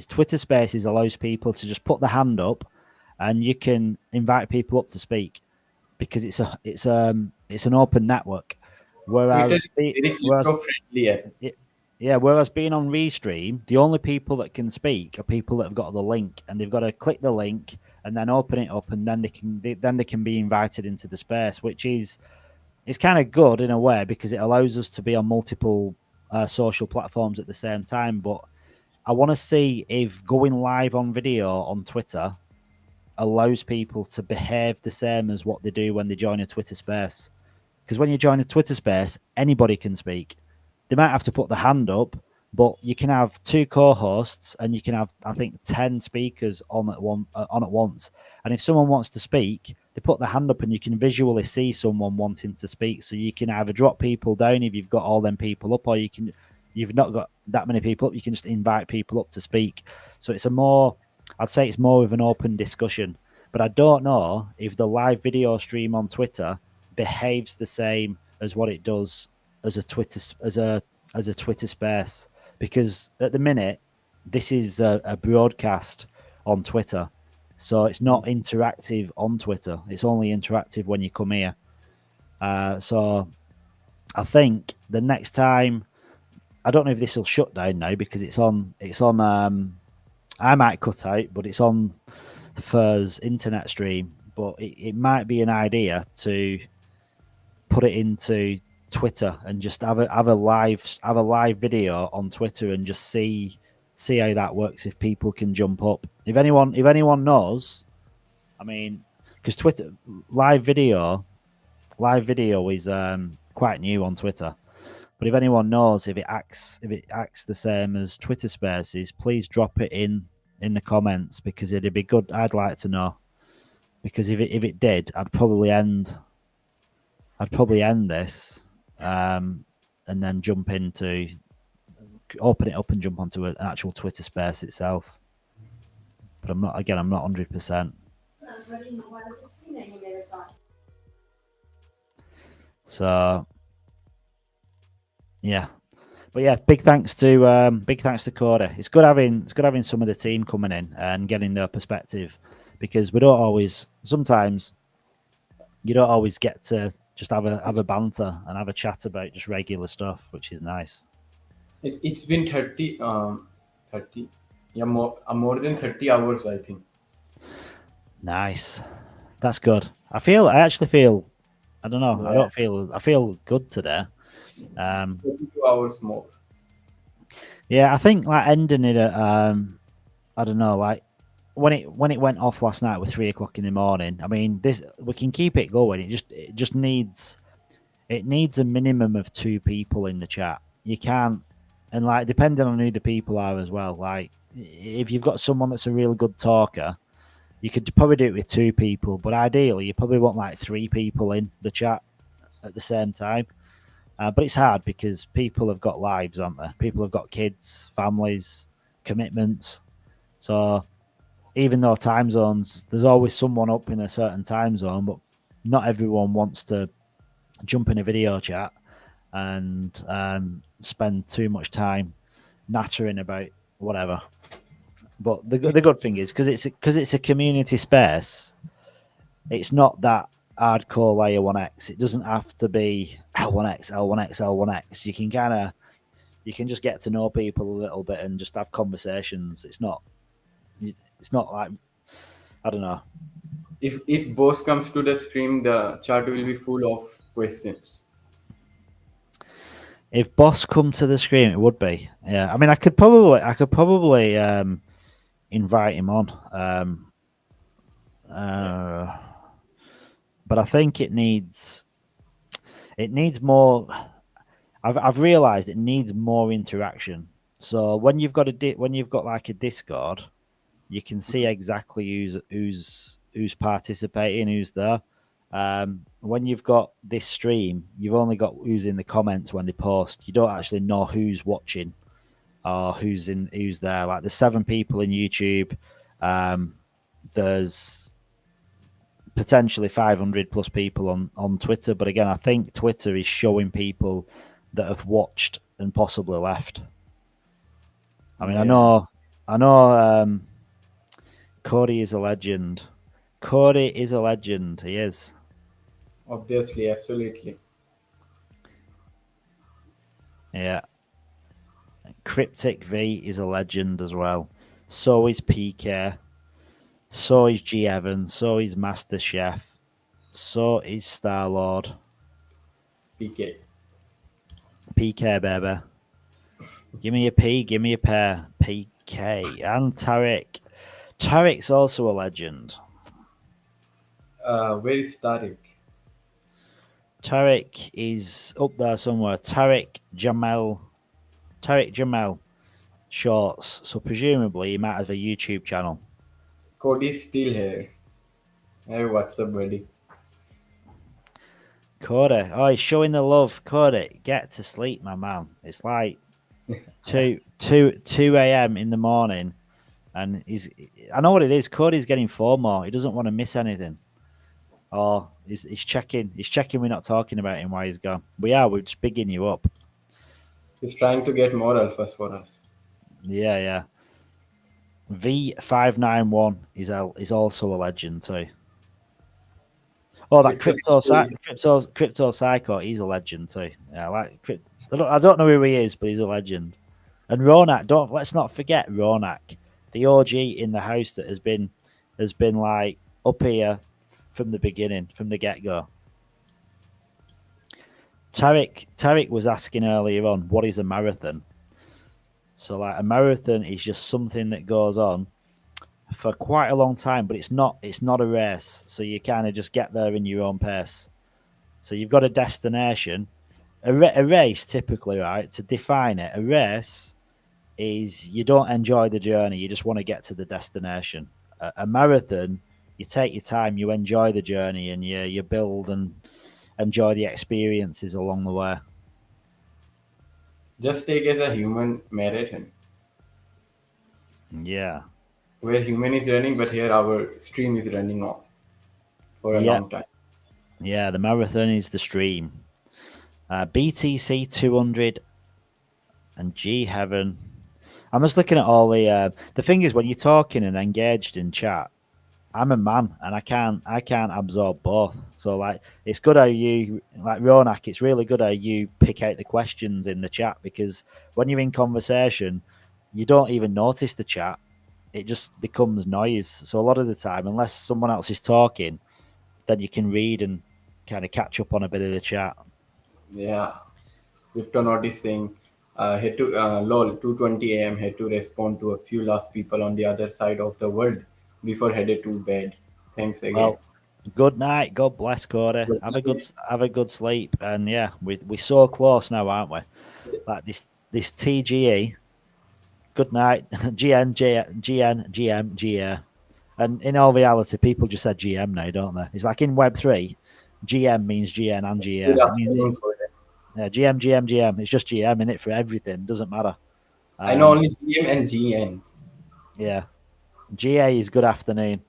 Twitter Spaces allows people to just put the hand up, and you can invite people up to speak because it's an open network. Twitter Whereas, is very crypto friendly app. yeah, whereas being on Restream, the only people that can speak are people that have got the link, and they've got to click the link and then open it up, and then they can be invited into the space, which is it's kind of good in a way because it allows us to be on multiple social platforms at the same time. But I want to see if going live on video on Twitter allows people to behave the same as what they do when they join a Twitter space. Because when you join a Twitter space, anybody can speak. They might have to put the hand up, but you can have 2 co-hosts and you can have, I think, 10 speakers on at once. And if someone wants to speak, they put the hand up and you can visually see someone wanting to speak. So you can either drop people down if you've got all them people up, or you've not got that many people up, you can just invite people up to speak. So I'd say it's more of an open discussion. But I don't know if the live video stream on Twitter behaves the same as what it does as a Twitter space, because at the minute this is a broadcast on Twitter, so it's not interactive on Twitter. It's only interactive when you come here. So I think the next time, I don't know if this will shut down now because it's on. I might cut out, but it's on Fur's internet stream. But it might be an idea to put it into Twitter and just have a live video on Twitter and just see how that works, if people can jump up. If anyone knows, I mean, because Twitter live video is quite new on Twitter. But if anyone knows if it acts the same as Twitter Spaces, please drop it in the comments, because it'd be good. I'd like to know, because if it did, I'd probably end this and then open it up and jump onto an actual Twitter space itself. But I'm not 100%. So yeah, but yeah, big thanks to Coda. It's good having some of the team coming in and getting their perspective, because sometimes you don't always get to just have a banter and have a chat about just regular stuff, which is nice. It's been 30, more than 30 hours, I think. Nice, that's good. I actually feel, I don't know, Yeah. I feel good today. 32 hours more. Yeah, I think like ending it at I don't know, like when it went off last night with 3 o'clock in the morning. I mean, we can keep it going. It just needs a minimum of 2 people in the chat. You can't, and like depending on who the people are as well. Like if you've got someone that's a really good talker, you could probably do it with 2 people. But ideally, you probably want like 3 people in the chat at the same time. But it's hard because people have got lives, aren't they? People have got kids, families, commitments. So even though time zones, there's always someone up in a certain time zone, but not everyone wants to jump in a video chat and spend too much time nattering about whatever. But the good thing is, because it's a community space, it's not that hardcore layer 1x. It doesn't have to be L1x, L1x, L1x. You can just get to know people a little bit and just have conversations. It's not like, I don't know. If boss comes to the stream, the chat will be full of questions. If boss come to the screen, it would be. Yeah, I mean, I could probably invite him on. But I think it needs more. I've realized it needs more interaction. So when you've got like a Discord, you can see exactly who's participating, who's there. When you've got this stream, you've only got who's in the comments when they post. You don't actually know who's watching or who's there. Like there's 7 people in YouTube. There's potentially 500 plus people on Twitter. But again, I think Twitter is showing people that have watched and possibly left. I mean, yeah. I know Cody is a legend. Cody is a legend. He is. Obviously, absolutely. Yeah. Cryptic V is a legend as well. So is PK. So is G Evan. So is Master Chef. So is Star Lord. PK. PK baby. Give me a P. Give me a pair. PK and Tarek. Tarek's also a legend. Where is Tariq? Tarek is up there somewhere. Tarek Jamel. Tarek Jamel Shorts. So presumably he might have a YouTube channel. Cody's still here. Hey, what's up, buddy? Cody. Oh, he's showing the love. Cody, get to sleep, my man. It's like 2 a.m. in the morning, and I know what it is. Cody's getting FOMO. He doesn't want to miss anything. Oh, he's checking. He's checking. We're not talking about him while he's gone. We're just bigging you up. He's trying to get more alphas for us. Yeah, yeah. V591 is also a legend too. Oh, that crypto psycho, he's a legend too. Yeah, I don't know who he is, but he's a legend. And Ronak, let's not forget Ronak, the OG in the house that has been like up here from the beginning, from the get go. Tarek was asking earlier on, what is a marathon? So like a marathon is just something that goes on for quite a long time, but it's not a race. So you kind of just get there in your own pace. So you've got a destination. A race, typically, right? To define it, a race is you don't enjoy the journey. You just want to get to the destination. A marathon, you take your time, you enjoy the journey, and you build and enjoy the experiences along the way. Just take as a human marathon, Yeah. where human is running, but here our stream is running on for a Yeah. long time. Yeah. The marathon is the stream. BTC 200 and G Heaven. I'm just looking at all the thing is when you're talking and engaged in chat, I'm a man and I can't absorb both. So like it's good how you like Ronak, it's really good how you pick out the questions in the chat because when you're in conversation, you don't even notice the chat. It just becomes noise. So a lot of the time, unless someone else is talking, then you can read and kind of catch up on a bit of the chat. Yeah. Cryptonaut is saying, had to lol 2:20 a.m. had to respond to a few last people on the other side of the world before headed to bed. Thanks again. Well, good night. God bless, Cody. Good night. Have a good sleep. And yeah, we're so close now, aren't we? Like this TGE. Good night. GN, GN, GM, GA. And in all reality, people just said GM now, don't they? It's like in Web3, GM means GN and Good GA. It means afternoon for them. yeah, GM, GM, GM. It's just GM in it for everything. Doesn't matter. I know Um, only GM and GN. yeah. GA is good afternoon.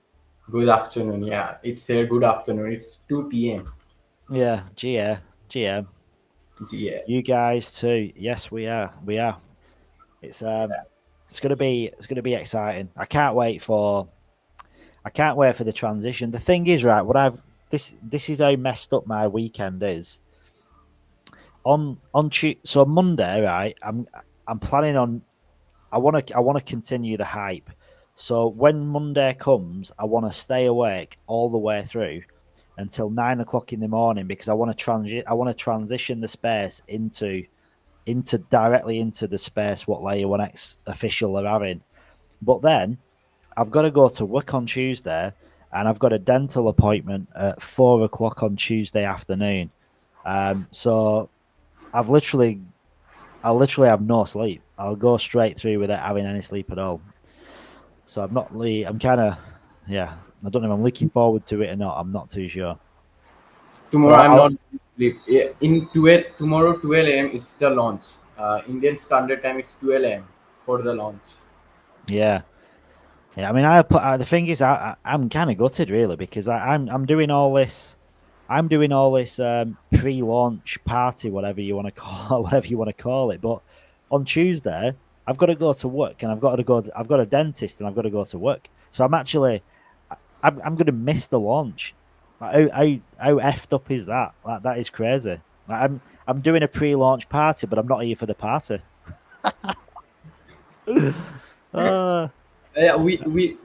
Good afternoon. Yeah, it's here. Good afternoon. It's 2 p.m. Yeah, GA, GM. GA. You guys too. Yes, we are. We are. It's gonna be exciting. I can't wait for the transition. The thing is, right, this is how messed up my weekend is. So Monday, right, I'm planning on I want to continue the hype. So when Monday comes, I want to stay awake all the way through until 9 o'clock in the morning because I want to transition the space into directly into the space what Layer 1X official are having. But then I've got to go to work on Tuesday and I've got a dental appointment at 4 o'clock on Tuesday afternoon. So I've literally I'll literally have no sleep. I'll go straight through without having any sleep at all. So I'm kind of, yeah, I don't know if I'm looking forward to it or not. I'm not too sure. But Tomorrow I'm not sleep. Yeah, in 12 tomorrow 12 a.m. it's the launch. Indian Standard Time it's 12 a.m. for the launch. yeah. Yeah, I mean, the thing is, I'm kind of gutted really because I'm doing all this, pre-launch party, whatever you want to call whatever you want to call it. But on Tuesday, I've got to go to work, and I've got a dentist, and I've got to go to work. So I'm actually, I'm going to miss the launch. Like, how effed up is that? Like, that is crazy. Like, I'm doing a pre-launch party, but I'm not here for the party. Yeah, we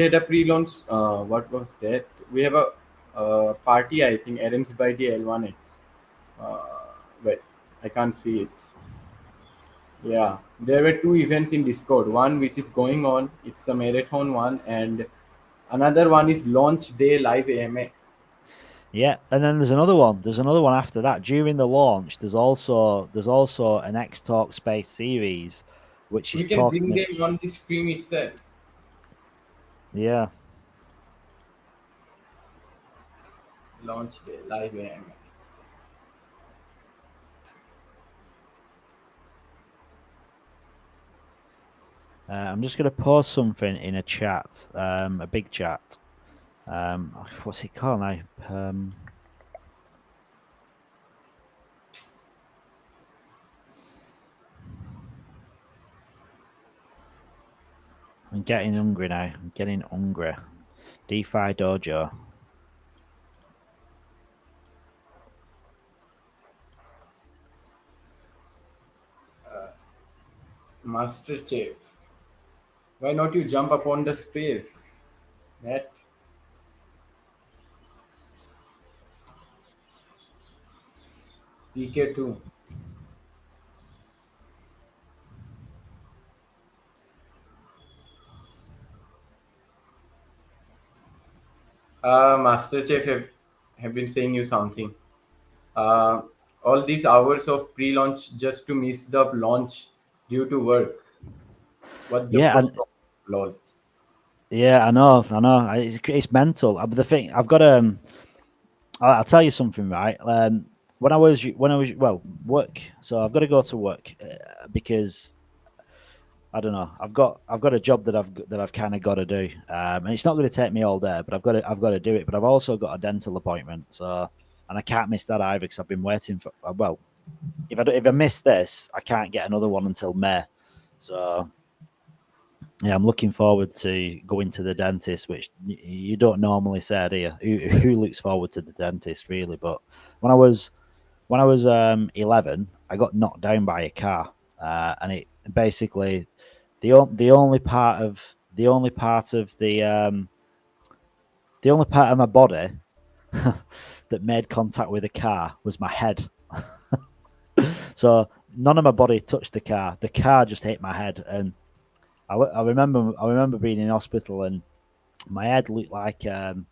had a pre-launch. What was that? We have a party, I think, arranged by the L1X. But I can't see it. Yeah, there were two events in Discord. One which is going on, it's a marathon one, and another one is launch day live AMA. Yeah, and then there's another one. There's another one after that. During the launch, there's also an X Talk Space series, which is We can bring talking. them on the stream itself. Yeah, Launch day live AMA. I'm just gonna post something in a chat, a big chat. What's it called now? I'm getting hungry now. I'm getting hungry. DeFi Dojo. Master Chief. Why not you jump upon the space? That PK2. Master Chief have been saying you something. Uh, all these hours of pre-launch just to miss the launch due to work. What the Yeah, fuck? and Lol. yeah, I know. It's mental. But the thing, I've got I'll tell you something, right? When I was work. So I've got to go to work because I don't know. I've got a job that I've kind of got to do, and it's not going to take me all day, but I've got to do it. But I've also got a dental appointment, so and I can't miss that either because I've been waiting for. Well, if I miss this, I can't get another one until May. So yeah, I'm looking forward to going to the dentist, which you don't normally say, do you? Who looks forward to the dentist, really? But when I was 11, I got knocked down by a car, and it basically the only part of the only part of my body that made contact with the car was my head. So none of my body touched the car. The car just hit my head, and I remember being in hospital, and my head looked like an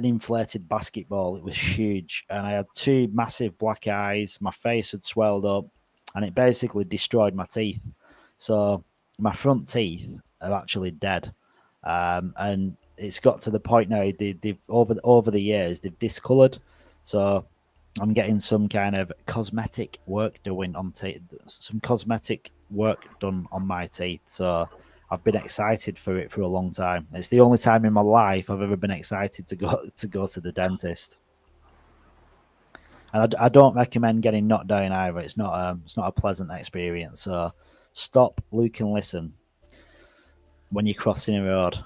inflated basketball. It was huge, and I had two massive black eyes. My face had swelled up, and it basically destroyed my teeth. So my front teeth are actually dead, and it's got to the point now they've over the years they've discoloured. So I'm getting some kind of cosmetic work doing on some cosmetic work done on my teeth. So I've been excited for it for a long time. It's the only time in my life I've ever been excited to go to the dentist. And I don't recommend getting knocked down either. It's not a pleasant experience. So stop, look, and listen when you're crossing a road.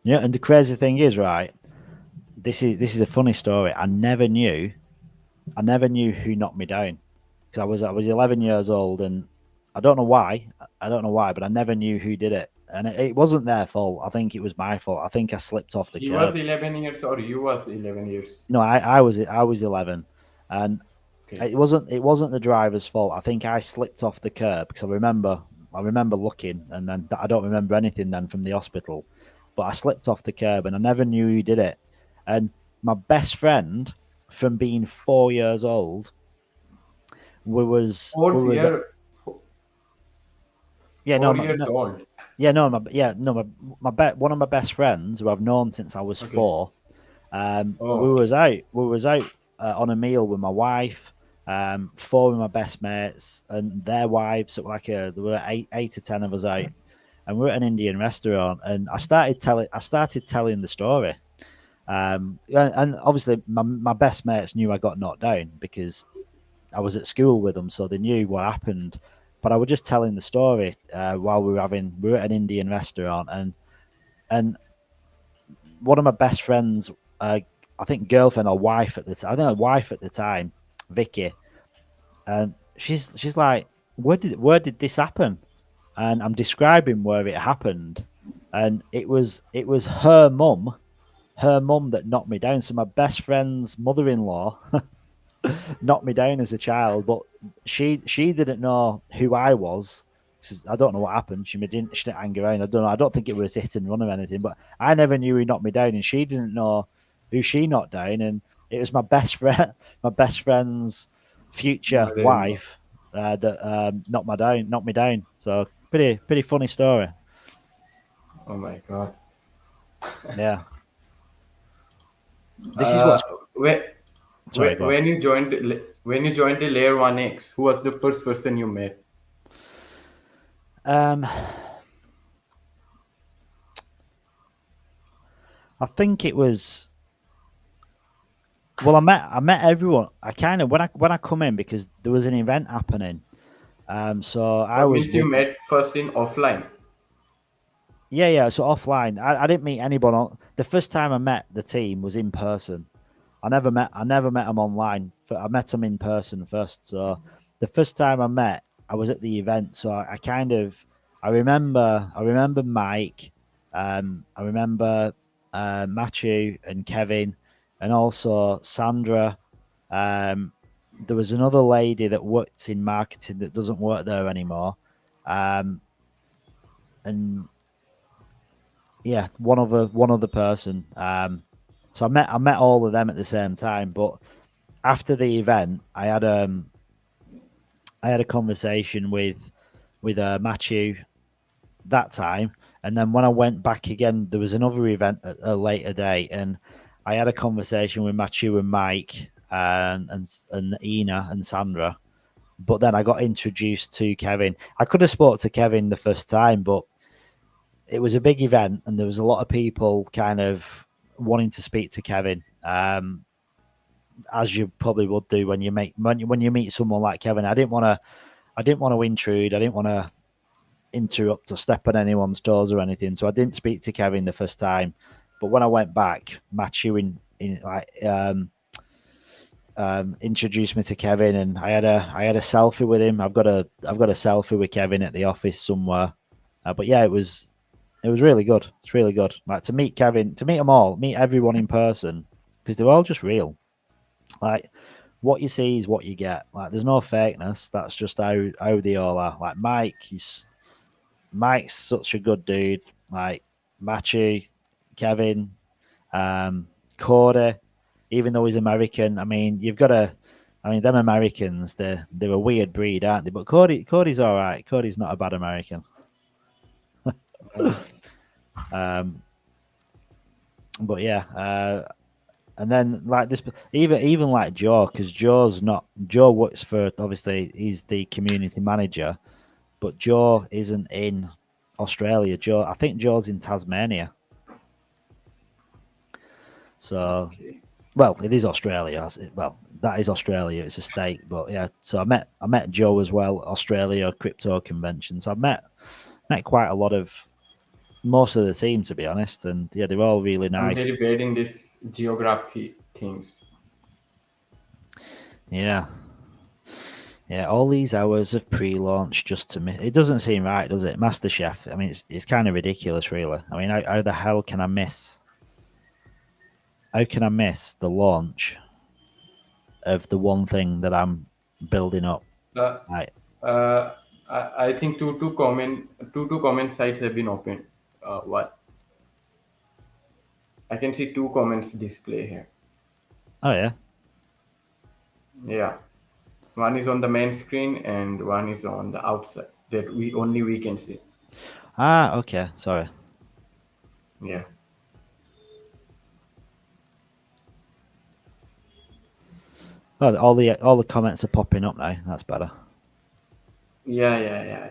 Yeah, and the crazy thing is, right? This is a funny story. I never knew who knocked me down because I was 11 years old, and I don't know why. I don't know why, but I never knew who did it, and it wasn't their fault. I think it was my fault. I think I slipped off the He was curb. 11 years or you was 11 years. No, I was 11, and Okay. it wasn't the driver's fault. I think I slipped off the curb because I remember looking, and then I don't remember anything then from the hospital, but I slipped off the curb, and I never knew who did it. And my best friend from being 4 years old, we Fourth was year, yeah no, 4 years old. yeah no my yeah no one of my best friends who I've known since I was Okay. 4. Oh, We okay. was out on a meal with my wife, 4 of my best mates and their wives. So there were eight to 10 of us out, and we we're at an Indian restaurant. And I started telling the story, And obviously my best mates knew I got knocked down because I was at school with them, so they knew what happened. But I was just telling the story while we were at an Indian restaurant, and one of my best friends, I think girlfriend or wife at the time, I think a wife at the time, Vicky, and she's like, where did this happen? And I'm describing where it happened, and it was her mum that knocked me down. So my best friend's mother-in-law knocked me down as a child, but she didn't know who I was. I don't know what happened. She didn't hang around. I don't know. I don't think it was hit and run or anything, but I never knew he knocked me down, and she didn't know who she knocked down. And it was my best friend, my best friend's future Mother-in-law. wife that knocked me down. So pretty funny story. Oh my god. Yeah, this is Uh, what's. when, Sorry, go on. when you joined the Layer 1X, who was the first person you met? Um, I think it was. Well, I met everyone. I kind of when I come in because there was an event happening. So I was Means you with. met first in offline. Yeah. So offline, I didn't meet anyone. The first time I met the team was in person. I never met them online. I met them in person first. So the first time I was at the event. So I remember Mike. I remember Matthew and Kevin, and also Sandra. Um, there was another lady that worked in marketing that doesn't work there anymore. Um, and yeah, one other person. So I met all of them at the same time. But after the event, I had a conversation with Matthew that time, and then when I went back again, there was another event at a later date, and I had a conversation with Matthew and Mike and Ina and Sandra. But then I got introduced to Kevin. I could have spoke to Kevin the first time, but it was a big event, and there was a lot of people kind of wanting to speak to Kevin, as you probably would do when you meet someone like Kevin. I didn't want to intrude. I didn't want to interrupt or step on anyone's toes or anything. So I didn't speak to Kevin the first time. But when I went back, Matthew in like introduced me to Kevin, and I had a selfie with him. I've got a selfie with Kevin at the office somewhere. But yeah, it was really good. It's really good. Like to meet Kevin, to meet them all, meet everyone in person because they're all just real. Like what you see is what you get. Like there's no fakeness. That's just how they all are. Like Mike's such a good dude. Like Machi, Kevin, um, Cody, even though he's American. I mean, you've got to. I mean, them Americans, they're a weird breed, aren't they? But Cody's all right. Cody's not a bad American. Um, but yeah, and then like this, even like Joe, because Joe works for, obviously he's the community manager, but Joe isn't in Australia. I think Joe's in Tasmania. So, Okay. well, it is Australia. Well, that is Australia. It's a state, but yeah. So I met Joe as well. Australia crypto convention. So I met quite a lot of most of the team, to be honest, and yeah, they're all really I'm nice. very bad in this geography things. Yeah, yeah. All these hours of pre-launch just to miss. It doesn't seem right, does it? MasterChef. I mean, it's kind of ridiculous, really. I mean, how the hell can I miss? How can I miss the launch of the one thing that I'm building up? Uh, Right. uh, I think two comment sites have been opened. What I can see two comments display here. Oh yeah. Yeah, one is on the main screen and one is on the outside that we can see. Ah, okay. Sorry. Yeah, Oh, all the comments are popping up now. That's better. yeah.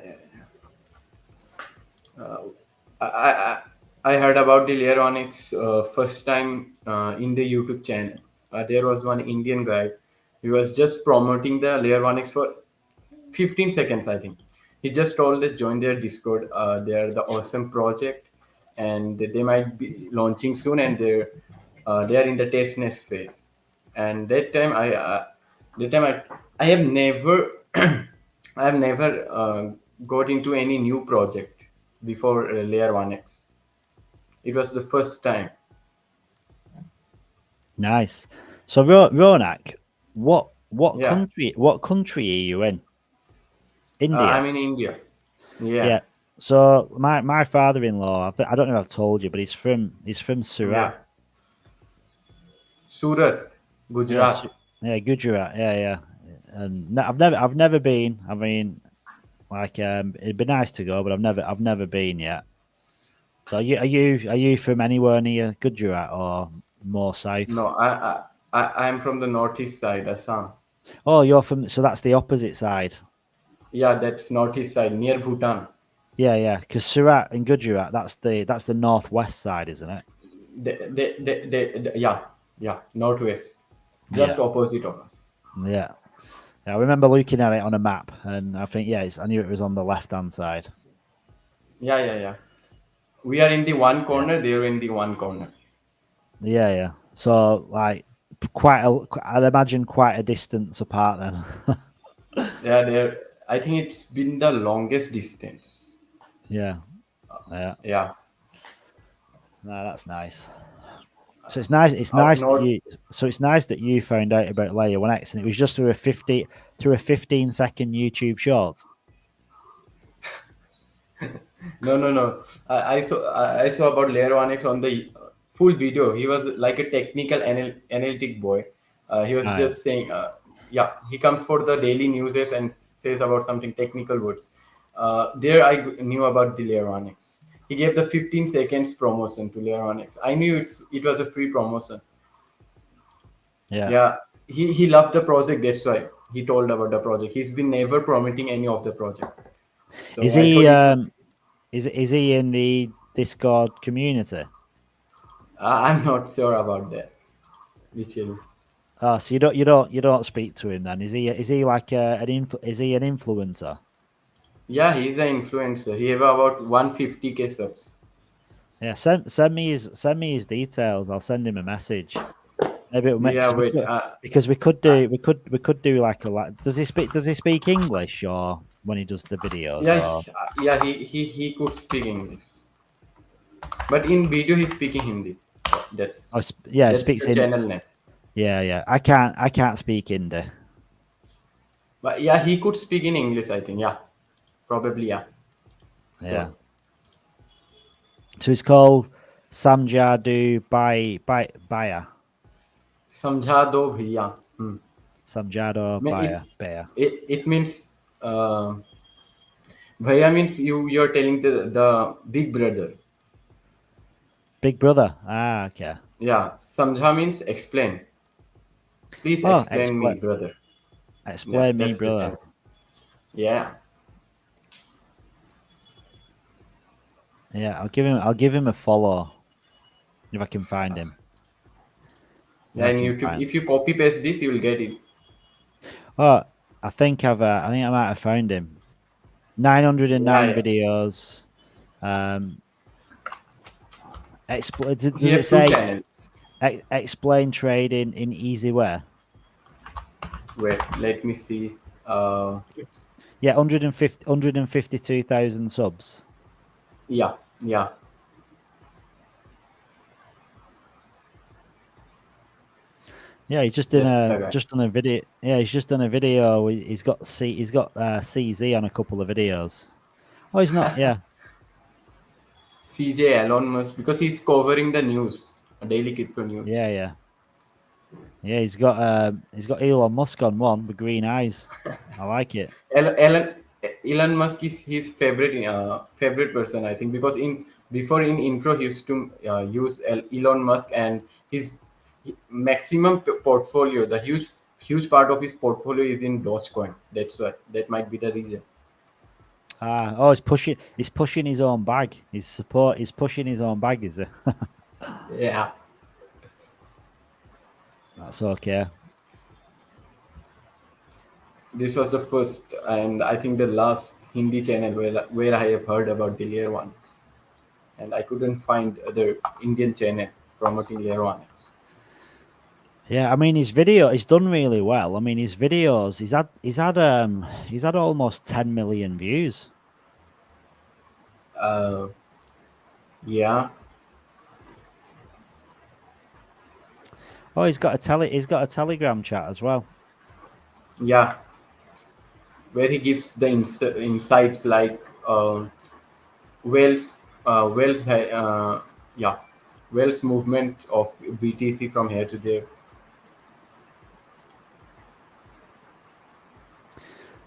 I I heard about the Learonics first time in the YouTube channel. There was one Indian guy. He was just promoting the Learonics for 15 seconds, I think. He just told us join their Discord. They are the awesome project, and they might be launching soon, and they are in the testnet phase. And that time I have never I have never got into any new project before Layer 1x. It was the first time. Nice. So Ronak, Yeah, what country are you in? I'm India. in India. Yeah, Yeah. So my father-in-law, I don't know if I've told you, but he's from yeah. Surat. Surat, Yeah, Gujarat. yeah, Gujarat. Yeah, yeah. And I've never been. I mean, like, it'd be nice to go, but I've never been yet. So are you from anywhere near Gujarat or more No, south? I'm from the northeast side, Assam. Oh, so that's the opposite side. Yeah, that's northeast side near Bhutan. Yeah, yeah. Because Surat and Gujarat, that's the northwest side, isn't it? Yeah, yeah, northwest, just Yeah, opposite of us. yeah. Yeah, I remember looking at it on a map, and I think I knew it was on the left hand side. Yeah, yeah, yeah. We are in the one Yeah, corner. They're in the one corner. yeah, yeah. So like I'd imagine quite a distance apart then. Yeah, there. I think it's been the longest distance. Yeah, yeah. Yeah, No, that's nice. So it's nice. It's out nice that north. you. So it's nice that you found out about Layer 1x, and it was just through a 15-second YouTube short. No, no, no. I saw about Layer 1x on the full video. He was like a technical analytic boy. He was Right. just saying, yeah, he comes for the daily newses and says about something technical words. There I knew about the Layer 1x. He gave the 15 seconds promotion to Layer 1x. I knew it was a free promotion. Yeah. Yeah, he loved the project. That's why he told about the project. He's been never promoting any of the project. So Is I he thought if is he in the Discord community? I'm not sure about that. Literally. Oh, so you don't speak to him then? Is he like is he an influencer? Yeah, he's an influencer. He have about 150K subs. Yeah, send me his details. I'll send him a message. Maybe it'll make Yeah, cause we wait. could, because we could do like a lot. Does he speak English or when he does the videos Yeah, or? yeah. He could speak English, but in video he's speaking Hindi. That's Oh, yeah, he that's speaks the in. channel name. Yeah, yeah. I can't speak Hindi. But yeah, he could speak in English. I think. Yeah, probably. Yeah. Yeah. So So it's called Samjadu Baya. समझा दो भैया. Samjado It Baya. it means uh, bhaiya means you're telling the big brother. Big brother. Ah, okay. Yeah, samjha means explain. Please Oh, explain me, brother. Yeah, explain me, that's the brother. channel. Yeah, Yeah, I'll give him a follow if I can find him. If yeah. I In can YouTube, find. if you copy paste this, you will get it. Oh, I think I might have found him. 909 Yeah. videos. Um, He does it have two say channels. explain trading in easy way? Wait, let me see. Yeah, 152,000 subs. Yeah, yeah. Yeah, he's just done That's the a guy. just done a video. Yeah, he's just done a video. He's got CZ on a couple of videos. Oh, he's not. Yeah, CJ Elon Musk because he's covering the news, daily crypto news. yeah, yeah, yeah. He's got Elon Musk on one with green eyes. I like it. El- Elon Elon Musk is his favorite person, I think, because in before in intro he used to use Elon Musk and his maximum portfolio, the huge part of his portfolio is in Dogecoin. That's why that might be the reason. Oh, he's pushing. He's pushing his own bag. His support. He's pushing his own bag. Is it? Yeah. That's okay. This was the first and I think the last Hindi channel where I have heard about the layer ones, and I couldn't find other Indian channel promoting layer ones. Yeah, I mean his video. He's done really well. I mean his videos. He's had almost 10 million views. Uh, yeah, Oh, He's got a Telegram chat as well. yeah, where he gives the insights like Wales, Wales, yeah, Wales movement of BTC from here to there.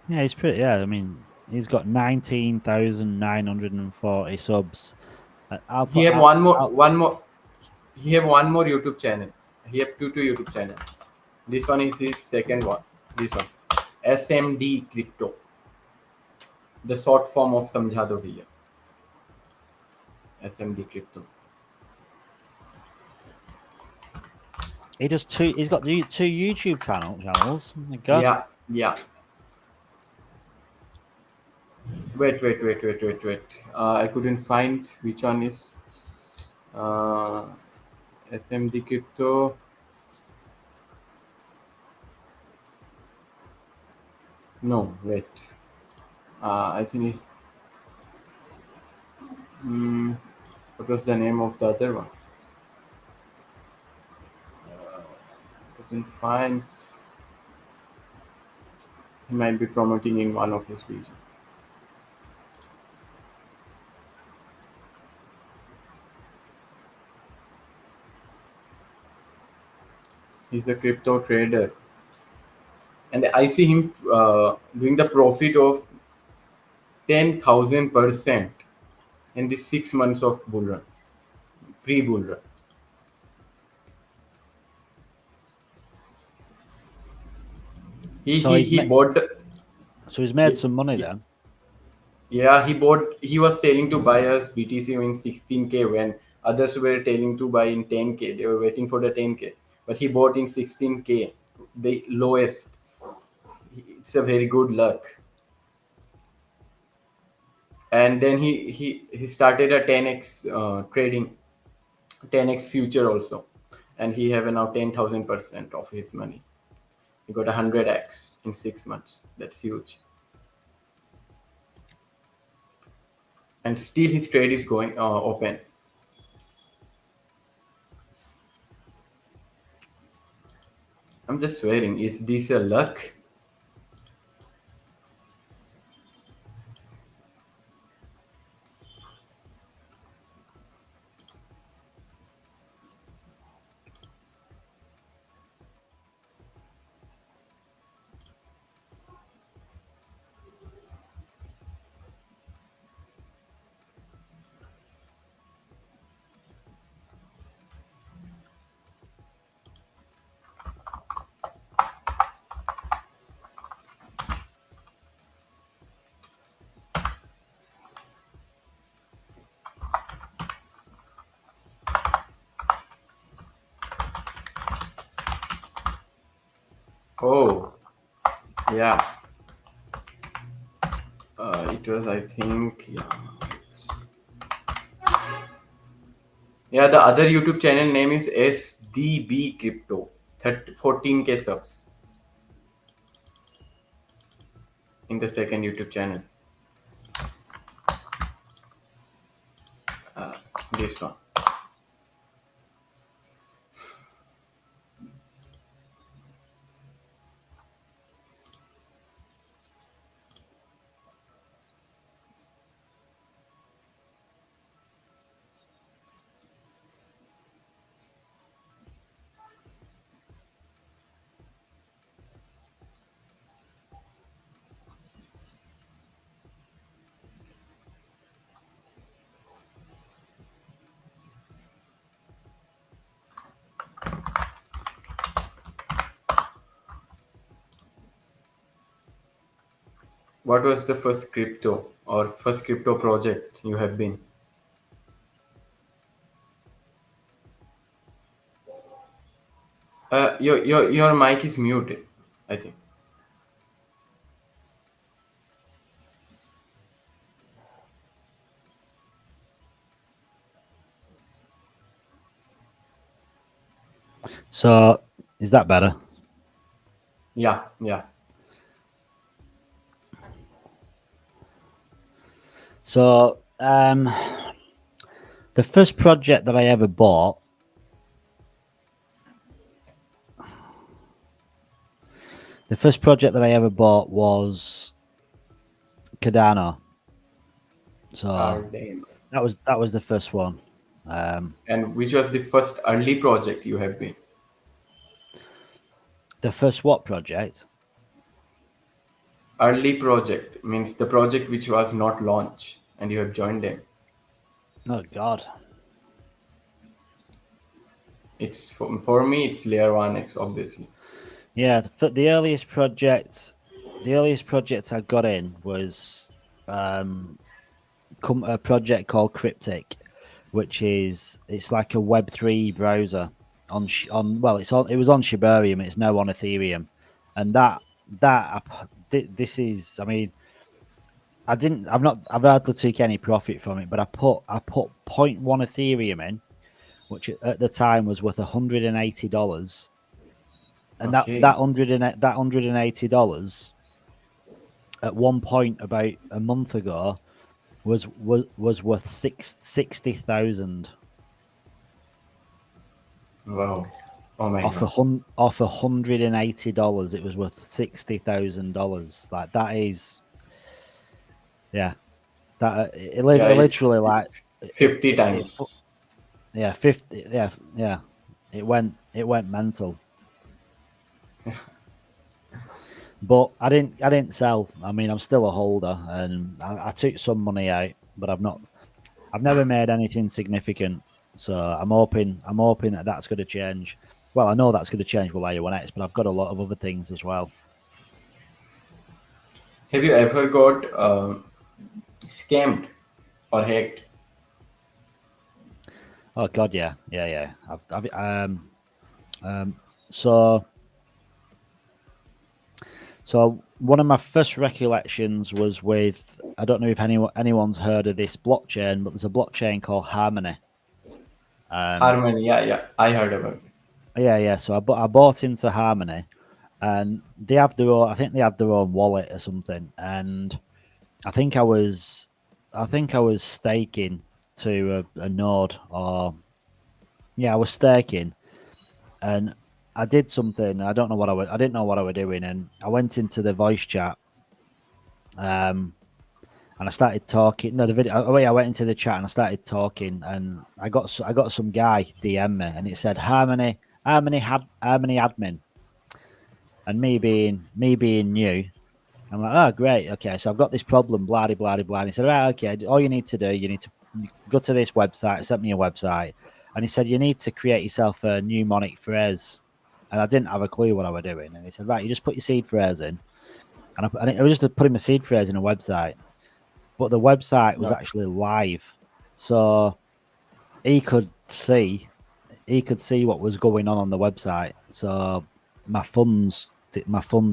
Yeah, he's pretty. Yeah, I mean he's got 19,940 subs. I'll He put. have one more. He have one more YouTube channel. He have two YouTube channel. This one is his second one. This one, SMD Crypto, the short form of समझा दो भैया. SMD Crypto. He does two. He's got two YouTube channels. Oh my God. Yeah, yeah. Wait. I couldn't find which one is uh, SMD Crypto. No, wait. I think. What was the name of the other one? Couldn't find. He might be promoting in one of his videos. He's a crypto trader, and I see him doing the profit of 10,000% in the 6 months of bull run, pre-bull run. He So he he's he made. bought. The, So he's made some money yeah, then. yeah, he bought. He was telling to buy us BTC in 16K when others were telling to buy in 10K. They were waiting for the 10K, but he bought in 16K, the lowest. It's a very good luck. And then he started a 10x trading, 10x future also, and he have now 10,000% of his money. He got 100x in 6 months. That's huge. And still his trade is going open. I'm just swearing. Is this a luck? Oh, yeah. It was, I think, yeah. Yeah, the other YouTube channel name is SDB Crypto. 14K subs in the second YouTube channel. This one. What was the first crypto or first crypto project you have been? Your mic is muted, I think. So is that better? Yeah, yeah. So the first project that I ever bought, was Cardano. So Damn. that was the first one. And which was the first early project you have been? The first what project? Early project means the project which was not launched and you have joined them. Oh God. It's for me, it's layer 1x, obviously. Yeah, the earliest project I got in was a project called Cryptic, which it's like a Web3 browser on well, it was on Shibarium. It's now on Ethereum, and this is, I mean, I've hardly took any profit from it, but I put zero point 0.1 Ethereum in, which at the time was worth $180, and Okay. that $180 at one point about a month ago was worth 60,000 Wow. Oh my off god. off $180. It was worth $60,000. Like that is, yeah, that it Yeah, literally it's like 50 it times. yeah 50 yeah it went mental. But I didn't sell. I mean, I'm still a holder, and I took some money out, but I've never made anything significant. So I'm hoping that that's going to change. Well, I know that's going to change with Layer 1X, but I've got a lot of other things as well. Have you ever got scammed or hacked? Oh God, yeah. So one of my first recollections was with, I don't know if anyone's heard of this blockchain, but there's a blockchain called Harmony. Harmony, yeah, yeah. I heard about it. Yeah. So I bought into Harmony, and they have their own. I think they had their own wallet or something, and I think I was staking to a node, or yeah, I was staking, and I did something. I don't know what I didn't know what I was doing, and I went into the voice chat, and I started talking. No, the video. Oh wait, I went into the chat and I started talking, and I got some guy DM me, and it said Harmony admin, and me being new. I'm like, oh, great. Okay. So I've got this problem, blah, blah, blah, blah. And he said, right, okay. All you need to do, you need to go to this website, sent me a website. And he said, you need to create yourself a mnemonic phrase. And I didn't have a clue what I was doing. And he said, right, you just put your seed phrase in. And it was just putting my seed phrase in a website. But the website was Yeah. actually live. So he could see what was going on the website. So my funds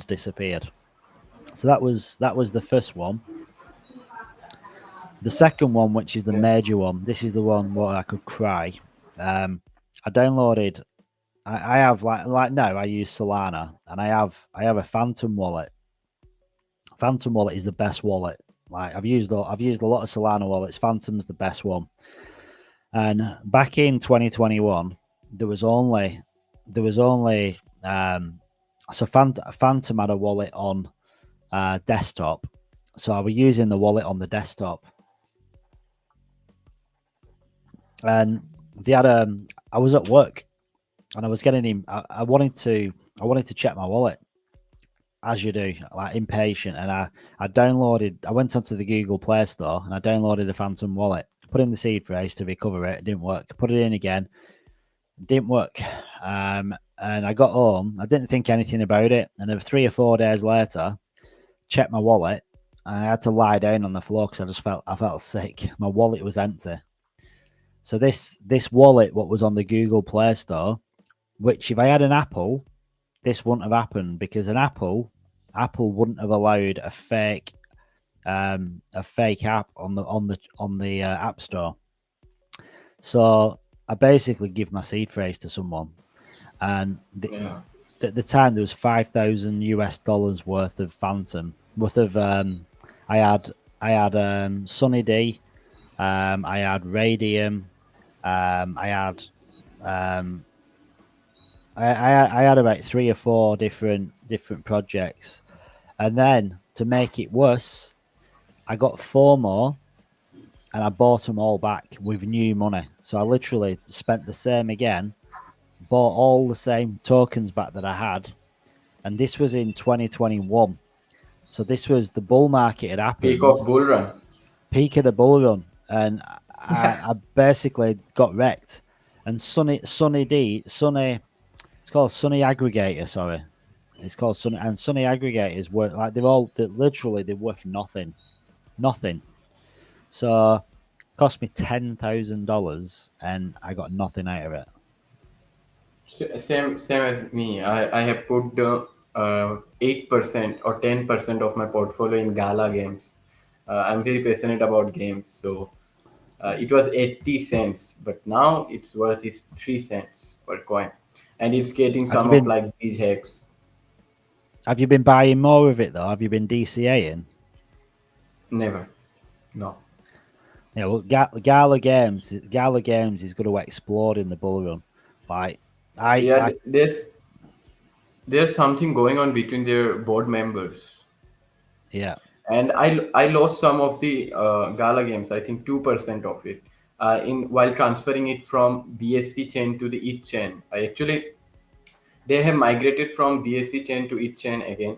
disappeared. So that was the first one. The second one, which is the Yeah. major one, this is the one where I could cry. I downloaded. I have like now I use Solana, and I have a Fantom wallet. Fantom wallet is the best wallet. Like I've used a lot of Solana wallets. Fantom's the best one. And back in 2021, there was only so Fantom had a wallet on desktop. So I was using the wallet on the desktop, and they had I was at work, and I was getting him. I wanted to check my wallet, as you do, like impatient, and I went onto the Google Play Store and I downloaded the Fantom wallet, put in the seed phrase to recover it. It didn't work. Put it in again, didn't work. And I got home. I didn't think anything about it, and then 3 or 4 days later, checked my wallet, and I had to lie down on the floor because I felt sick. My wallet was empty. So this wallet, what was on the Google Play Store, which if I had an Apple, this wouldn't have happened because Apple wouldn't have allowed a fake app on the App Store. So I basically give my seed phrase to someone, and Yeah. at the time there was $5,000 worth of Fantom, worth of I had Sunny D, I had Radium, I had I had about 3 or 4 different projects, and then to make it worse, I got 4 more, and I bought them all back with new money. So I literally spent the same again, bought all the same tokens back that I had, and this was in 2021. So this was the bull market had Peak happened, of bull run. peak of the bull run, and I basically got wrecked. And Sunny D, it's called Sunny Aggregator. Sorry, it's called Sunny, and Sunny Aggregators were like they're worth nothing, nothing. So it cost me $10,000, and I got nothing out of it. Same as me. I have put 8% or 10% of my portfolio in Gala games. I'm very passionate about games, so it was 80 cents, but now it's worth is 3 cents per coin, and it's getting Have you some of been like these hacks. Have you been buying more of it though? Have you been DCAing? Never, no. Yeah, well, Gala Games is going to explode in the bull run. Like Yeah, I there's something going on between their board members, yeah. and I lost some of the Gala games. I think 2% of it in while transferring it from BSC chain to the ETH chain. I actually they have migrated from BSC chain to ETH chain again,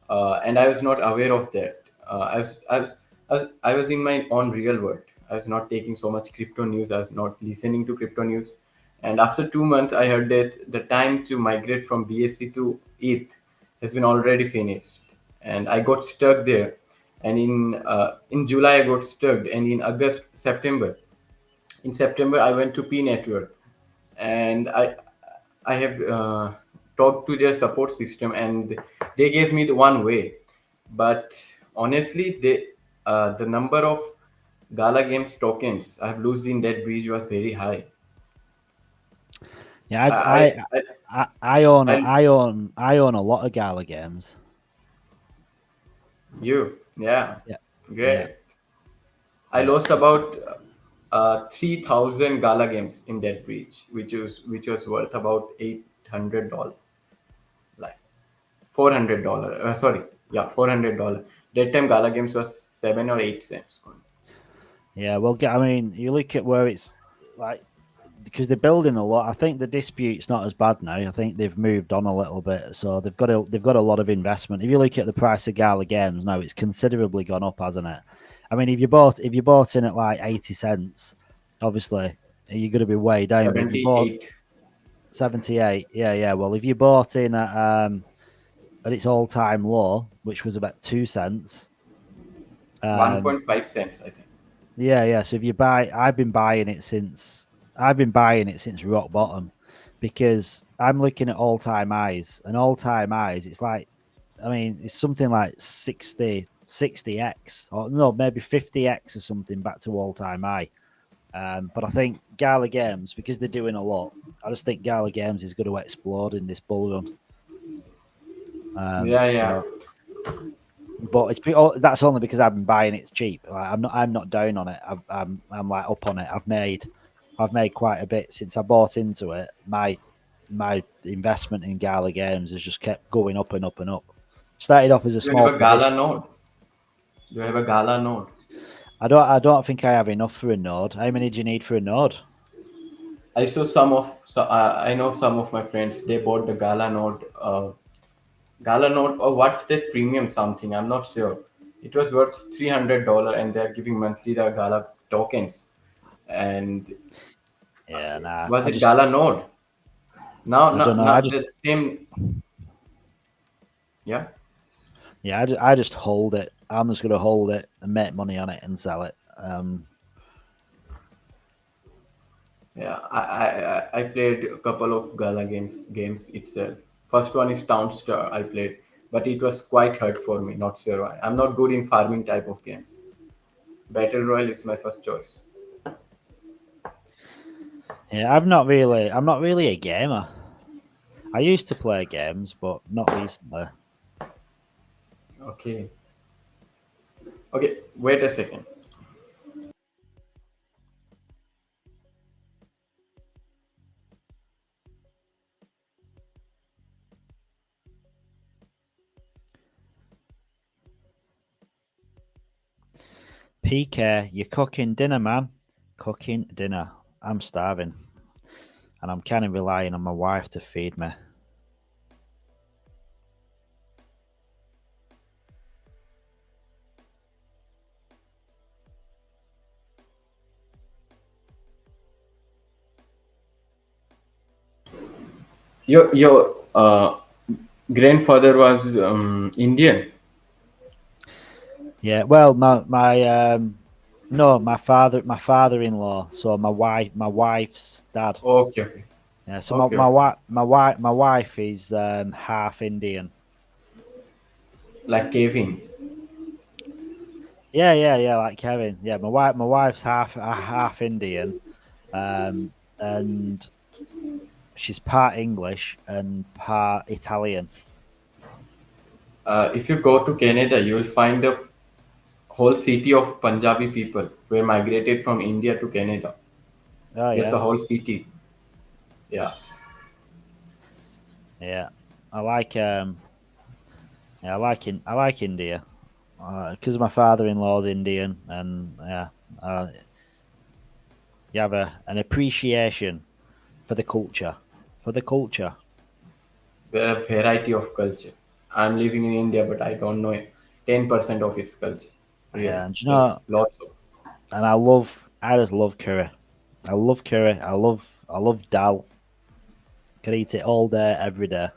and I was not aware of that. I was in my own real world. I was not taking so much crypto news. I was not listening to crypto news. And after 2 months, I heard that the time to migrate from BSC to ETH has been already finished, and I got stuck there. And in July, I got stuck, and in September, I went to P Network, and I have talked to their support system, and they gave me the one way. But honestly, the number of Gala Games tokens I've lost in that bridge was very high. Yeah, I I, I I own a lot of Gala Games. you yeah, Yeah, yeah. great. I Yeah. lost about 3,000 Gala Games in that bridge, which was worth about $800, like $400. Sorry, yeah, $400. That time Gala Games was 7 or 8 cents. Yeah, well, I mean, you look at where it's like because they're building a lot. I think the dispute's not as bad now. I think they've moved on a little bit, so they've got a lot of investment. If you look at the price of Gala Games now, it's considerably gone up, hasn't it? I mean, if you bought in at like 80 cents, obviously you're going to be way down. But if you bought 78. 78, yeah, yeah. Well, if you bought in at its all time low, which was about 2 cents, um, 1.5 cents, I think. yeah, yeah. So if you buy, I've been buying it since rock bottom because I'm looking at all time highs, and all time highs. It's like, I mean, it's something like 60x or no, maybe 50x or something back to all time high. But I think Gala Games, because they're doing a lot, I just think Gala Games is going to explode in this bull run. Yeah, yeah. So, but that's only because I've been buying it cheap. Like, I'm not down on it. I'm like up on it. I've made quite a bit since I bought into it. My investment in Gala Games has just kept going up and up and up. Started off as a Do you have small a Gala position. node? Do you have a Gala node? I don't think I have enough for a node. How many do you need for a node? I know some of my friends, they bought the Gala node, or what's that premium something? I'm not sure. It was worth $300, and they're giving monthly the Gala tokens. And Yeah, nah. was it Gala node? Now, I don't know. now the same. Yeah. Yeah, I just hold it. I'm just going to hold it and make money on it and sell it. Yeah, I played a couple of Gala games itself. First one is Town Star I played, but it was quite hard for me. Not sure why. I'm not good in farming type of games. Battle Royale is my first choice. Yeah, I'm not really a gamer. I used to play games, but not recently. Okay. Okay, wait a second. PK, you're cooking dinner, man. Cooking dinner. I'm starving. And I'm kind of relying on my wife to feed me. Your grandfather was Indian. Yeah, well, my father-in-law. So my wife's dad. Okay, okay, Yeah, so okay, okay. my wife is half Indian. Like Kevin. Yeah, like Kevin. Yeah, my wife's half Indian, and she's part English and part Italian. If you go to Canada, you will find a whole city of Punjabi people who were migrated from India to Canada. Oh There's yeah, a whole city. Yeah. yeah. I like I like India because my father-in-law's Indian, and you have an appreciation for the culture, for the culture. There are a variety of culture. I'm living in India, but I don't know 10% of its culture. Really. And you There's know, lots of. and I just love curry. I love curry. I love dal. Could eat it all day, every day.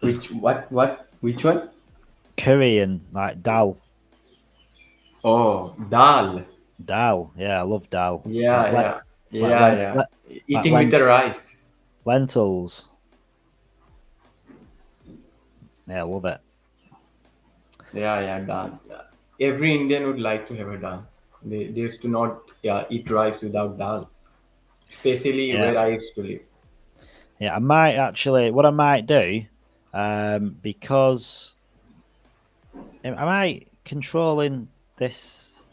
Which one? Curry and like dal, Oh, dal. dal. Yeah, I love dal. Yeah, yeah, Like, yeah, yeah. like Eating with the rice. lentils. Yeah, I love it. Yeah, yeah, dal. Yeah. Every Indian would like to have a dal. They used to not eat rice without dal, especially Yeah, where I used to live. yeah. I might actually. What I might do, because am I controlling this?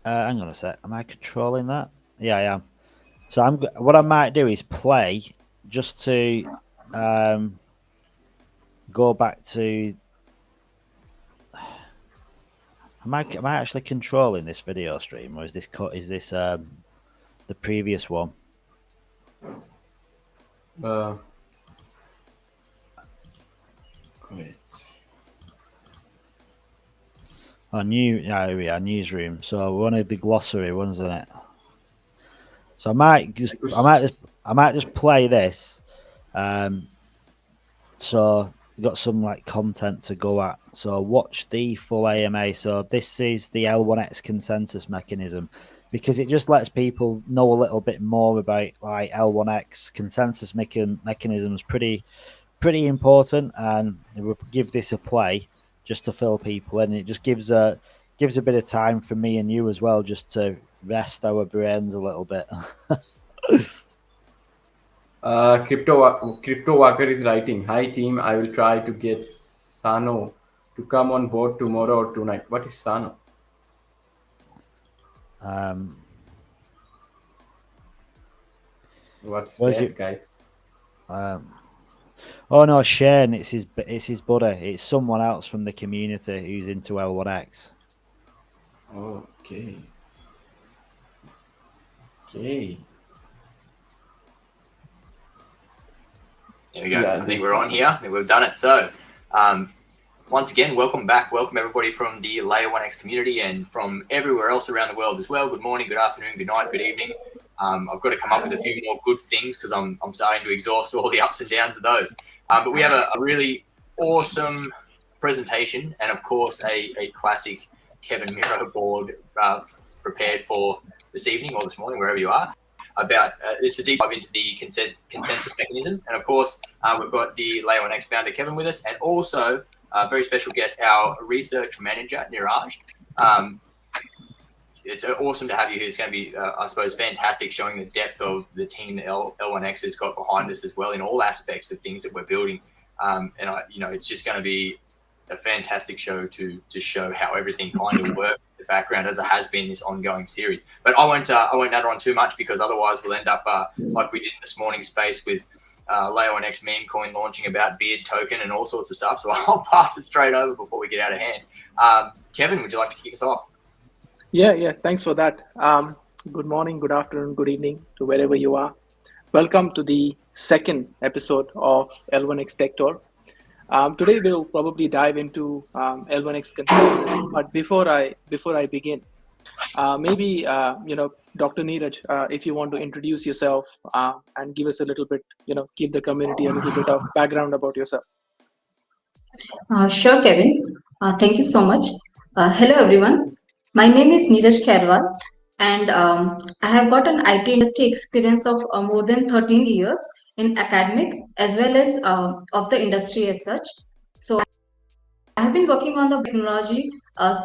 Hang on a sec. Am I controlling that? Yeah, I am. So what I might do is play just to um, go back to. Am I actually controlling this video stream, or is this the previous one? Uh, wait. Oh, newsroom. So one of the glossary ones, isn't it? So I might just play this. So we got some like content to go at. So watch the full AMA. So this is the L1X consensus mechanism, because it just lets people know a little bit more about like L1X consensus mechanisms. Pretty important, and we'll give this a play just to fill people in. It just gives a bit of time for me and you as well, just to rest our brains a little bit. Crypto Walker is writing. Hi team, I will try to get Sano to come on board tomorrow or tonight. What is Sano? um, What's was that, it? guys? Oh no, Shane. It's his buddy. It's someone else from the community who's into L1X. Okay. Okay. There we go. Yeah, I think this we're on one. here. I think we've done it. So, once again, welcome back. Welcome everybody from the Layer 1X community and from everywhere else around the world as well. Good morning, good afternoon, good night, good evening. I've got to come up with a few more good things because I'm starting to exhaust all the ups and downs of those. But we have a really awesome presentation and, of course, a classic Kevin Miro board prepared for this evening or this morning, wherever you are. About it's a deep dive into the consensus mechanism, and of course we've got the Layer 1X founder Kevin with us, and also a very special guest, our research manager Niraj. It's awesome to have you here. It's going to be, I suppose, fantastic, showing the depth of the team that L1X has got behind us as well in all aspects of things that we're building. And it's just going to be a fantastic show to show how everything kind of works in the background, as it has been this ongoing series. But I won't natter on too much, because otherwise we'll end up like we did in this morning's space with Layer 1X meme coin launching about beard token and all sorts of stuff. So I'll pass it straight over before we get out of hand. Kevin, would you like to kick us off? Yeah. Thanks for that. Good morning, good afternoon, good evening to wherever you are. Welcome to the second episode of L1X Tech Tour. Today we'll probably dive into L1X consensus. But before I begin, maybe Dr. Neeraj, if you want to introduce yourself and give us a little bit, give the community a little bit of background about yourself. Sure, Kevin. Thank you so much. Hello, everyone. My name is Neeraj Khairwal, and I have got an IT industry experience of more than 13 years in academic as well as of the industry as such. So I have been working on the technology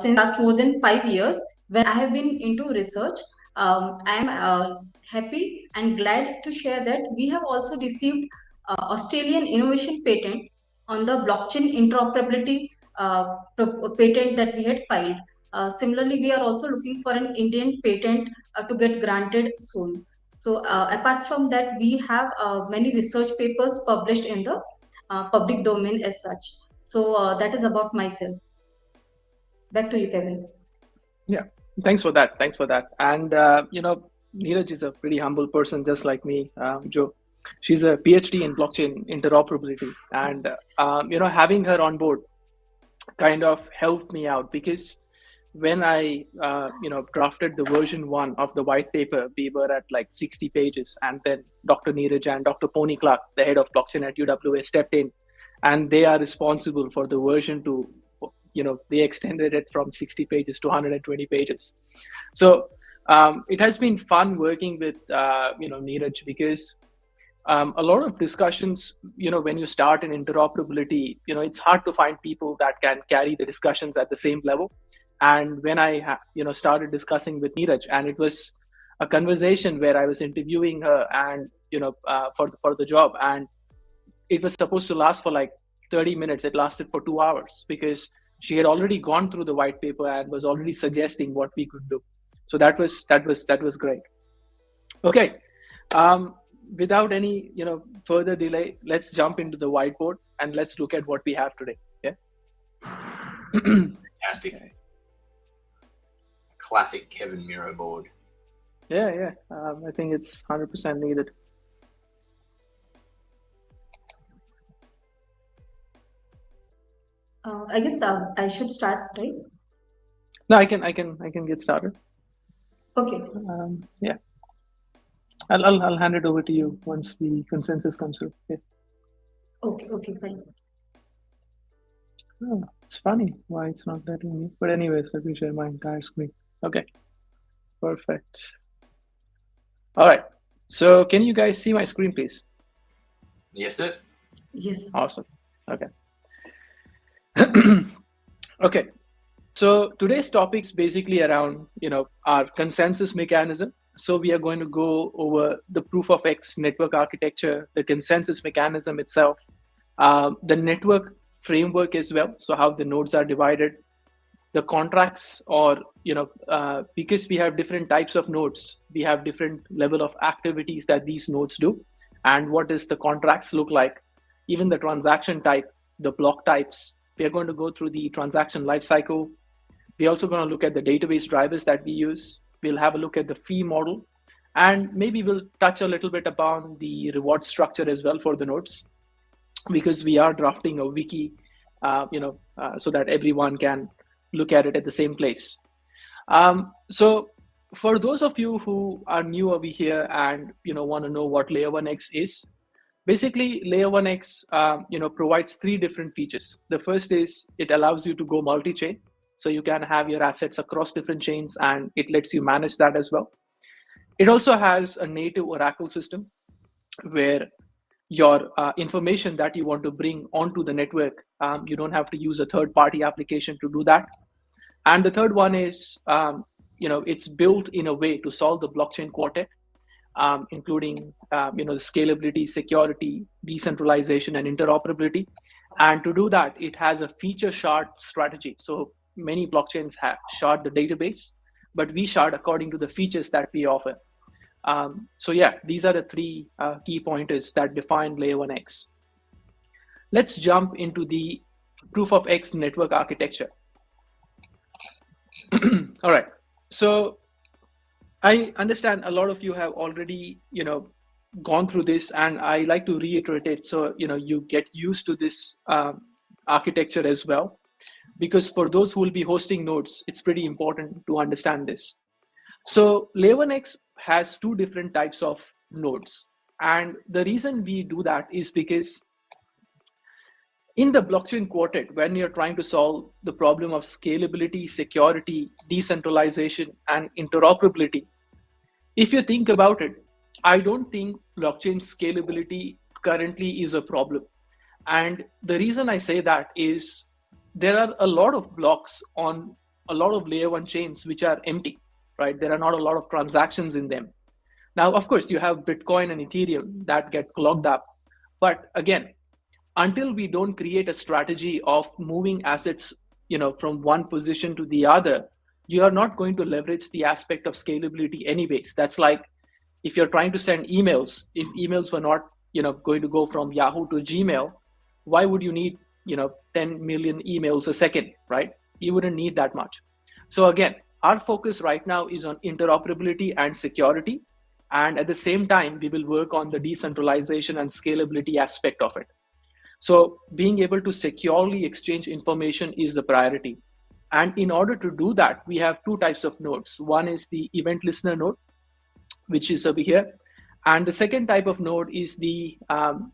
since last more than 5 years, where I have been into research. I am happy and glad to share that we have also received Australian innovation patent on the blockchain interoperability patent that we had filed. Similarly, we are also looking for an Indian patent to get granted soon. So apart from that, we have many research papers published in the public domain as such. So that is about myself. Back to you, Kevin. Yeah, thanks for that. And Neeraj is a pretty humble person, just like me, Joe. She's a PhD in blockchain interoperability, and having her on board kind of helped me out, because when I drafted the version 1 of the white paper, we were at like 60 pages, and then Dr. Neeraj and Dr. Pony Clark, the head of blockchain at UWA, stepped in, and they are responsible for the version 2. They extended it from 60 pages to 120 pages. So it has been fun working with Neeraj, because a lot of discussions, when you start in interoperability, it's hard to find people that can carry the discussions at the same level. And when I started discussing with Neeraj, and it was a conversation where I was interviewing her and for the job, and it was supposed to last for like 30 minutes. It lasted for 2 hours, because she had already gone through the white paper and was already suggesting what we could do. So that was great. Okay, without any further delay, let's jump into the whiteboard and let's look at what we have today. Yeah. Fantastic. Classic Kevin Miro board. Yeah. I think it's 100% needed. I guess I should start, right? No, I can get started. Okay. Yeah. I'll hand it over to you once the consensus comes through. Yeah. Okay, fine. Oh, it's funny why it's not letting me. But anyways, let me share my entire screen. Okay. Perfect. All right. So can you guys see my screen, please? Yes, sir. Yes. Awesome. Okay. Okay. So today's topic is basically around, our consensus mechanism. So we are going to go over the proof of X network architecture, the consensus mechanism itself, the network framework as well. So how the nodes are divided, the contracts, or, because we have different types of nodes, we have different level of activities that these nodes do. And what does the contracts look like? Even the transaction type, the block types. We are going to go through the transaction lifecycle. We're also going to look at the database drivers that we use. We'll have a look at the fee model, and maybe we'll touch a little bit upon the reward structure as well for the nodes, because we are drafting a wiki, so that everyone can look at it at the same place. So for those of you who are new over here and want to know what Layer 1X is, basically layer 1x provides 3 different features. The first is it allows you to go multi-chain, so you can have your assets across different chains, and it lets you manage that as well. It also has a native oracle system where your information that you want to bring onto the network, you don't have to use a third-party application to do that. And the third one is, it's built in a way to solve the blockchain quartet, including the scalability, security, decentralization, and interoperability. And to do that, it has a feature shard strategy. So many blockchains have shard the database, but we shard according to the features that we offer. So yeah, these are the 3 key pointers that define layer 1x. Let's jump into the proof of X network architecture. All right. So I understand a lot of you have already, gone through this, and I like to reiterate it so, you get used to this architecture as well, because for those who will be hosting nodes, it's pretty important to understand this. So layer 1x has 2 different types of nodes. And the reason we do that is because in the blockchain quartet, when you're trying to solve the problem of scalability, security, decentralization, and interoperability, if you think about it, I don't think blockchain scalability currently is a problem. And the reason I say that is there are a lot of blocks on a lot of layer 1 chains which are empty, right? There are not a lot of transactions in them. Now, of course, you have Bitcoin and Ethereum that get clogged up. But again, until we don't create a strategy of moving assets, from one position to the other, you are not going to leverage the aspect of scalability anyways. That's like if you're trying to send emails, if emails were not, going to go from Yahoo to Gmail, why would you need, 10 million emails a second, right? You wouldn't need that much. So again, our focus right now is on interoperability and security. And at the same time, we will work on the decentralization and scalability aspect of it. So being able to securely exchange information is the priority. And in order to do that, we have 2 types of nodes. One is the event listener node, which is over here. And the second type of node is the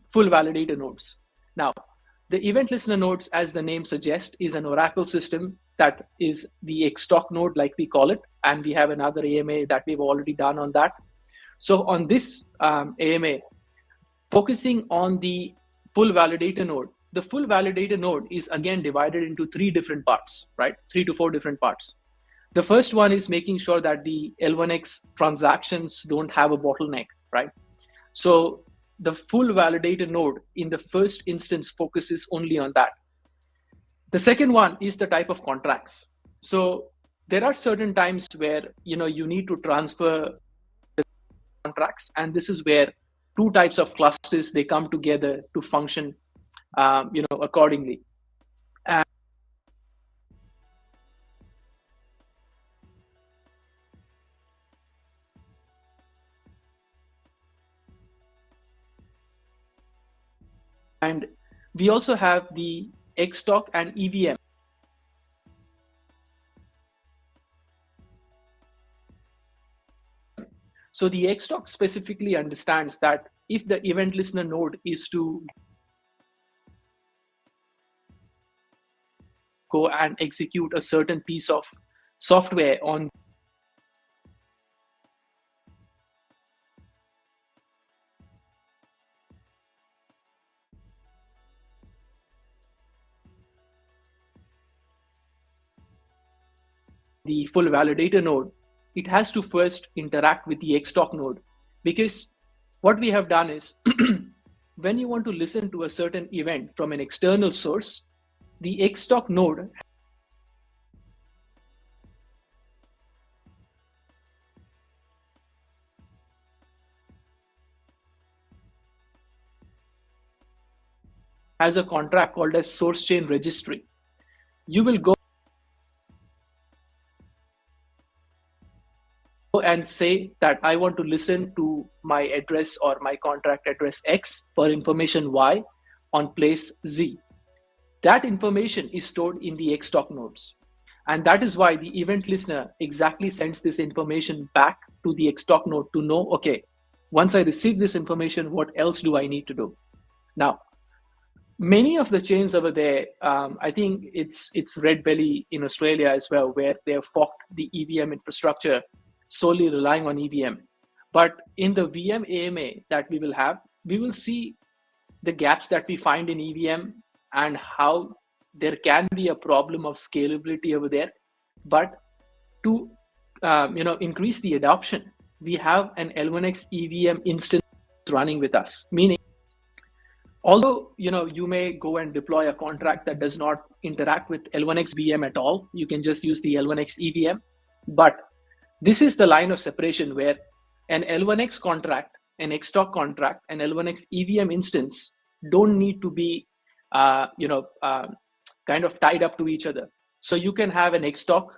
full validator nodes. Now, the event listener nodes, as the name suggests, is an oracle system that is the Xtalk node, like we call it. And we have another AMA that we've already done on that. So on this AMA, focusing on the full validator node, the full validator node is again divided into 3 different parts, right? 3 to 4 different parts. The first one is making sure that the L1X transactions don't have a bottleneck, right? So the full validator node in the first instance focuses only on that. The second one is the type of contracts. So there are certain times where, you need to transfer the contracts, and this is where 2 types of clusters, they come together to function, accordingly. And we also have the Xtalk and EVM. So the Xtalk specifically understands that if the event listener node is to go and execute a certain piece of software on the full validator node, it has to first interact with the Xtalk node. Because what we have done is when you want to listen to a certain event from an external source, the Xtalk node has a contract called as source chain registry. You will go and say that I want to listen to my address or my contract address X for information Y on place Z. That information is stored in the Xtalk nodes. And that is why the event listener exactly sends this information back to the Xtalk node to know, okay, once I receive this information, what else do I need to do? Now, many of the chains over there, I think it's Red Belly in Australia as well, where they have forked the EVM infrastructure, solely relying on EVM. But in the VM AMA that we will have, we will see the gaps that we find in EVM and how there can be a problem of scalability over there. But to increase the adoption, we have an L1x EVM instance running with us, meaning although you may go and deploy a contract that does not interact with L1x VM at all, you can just use the L1x EVM. But this is the line of separation where an L1x contract, an XTOC contract, an L1x EVM instance don't need to be kind of tied up to each other. So you can have an XTOC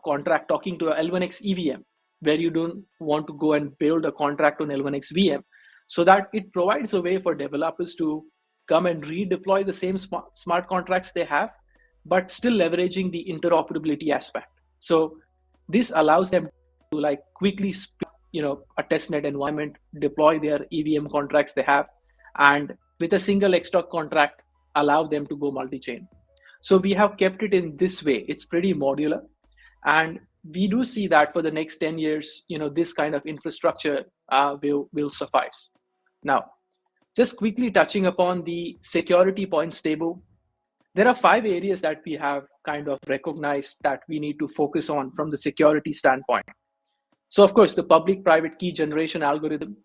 contract talking to a L1x EVM, where you don't want to go and build a contract on L1x VM, so that it provides a way for developers to come and redeploy the same smart contracts they have, but still leveraging the interoperability aspect. So this allows them to quickly a testnet environment, deploy their EVM contracts they have, and with a single XTOC contract, allow them to go multi-chain. So we have kept it in this way. It's pretty modular. And we do see that for the next 10 years, this kind of infrastructure will suffice. Now, just quickly touching upon the security points table, there are 5 areas that we have kind of recognized that we need to focus on from the security standpoint. So of course, the public-private key generation algorithm,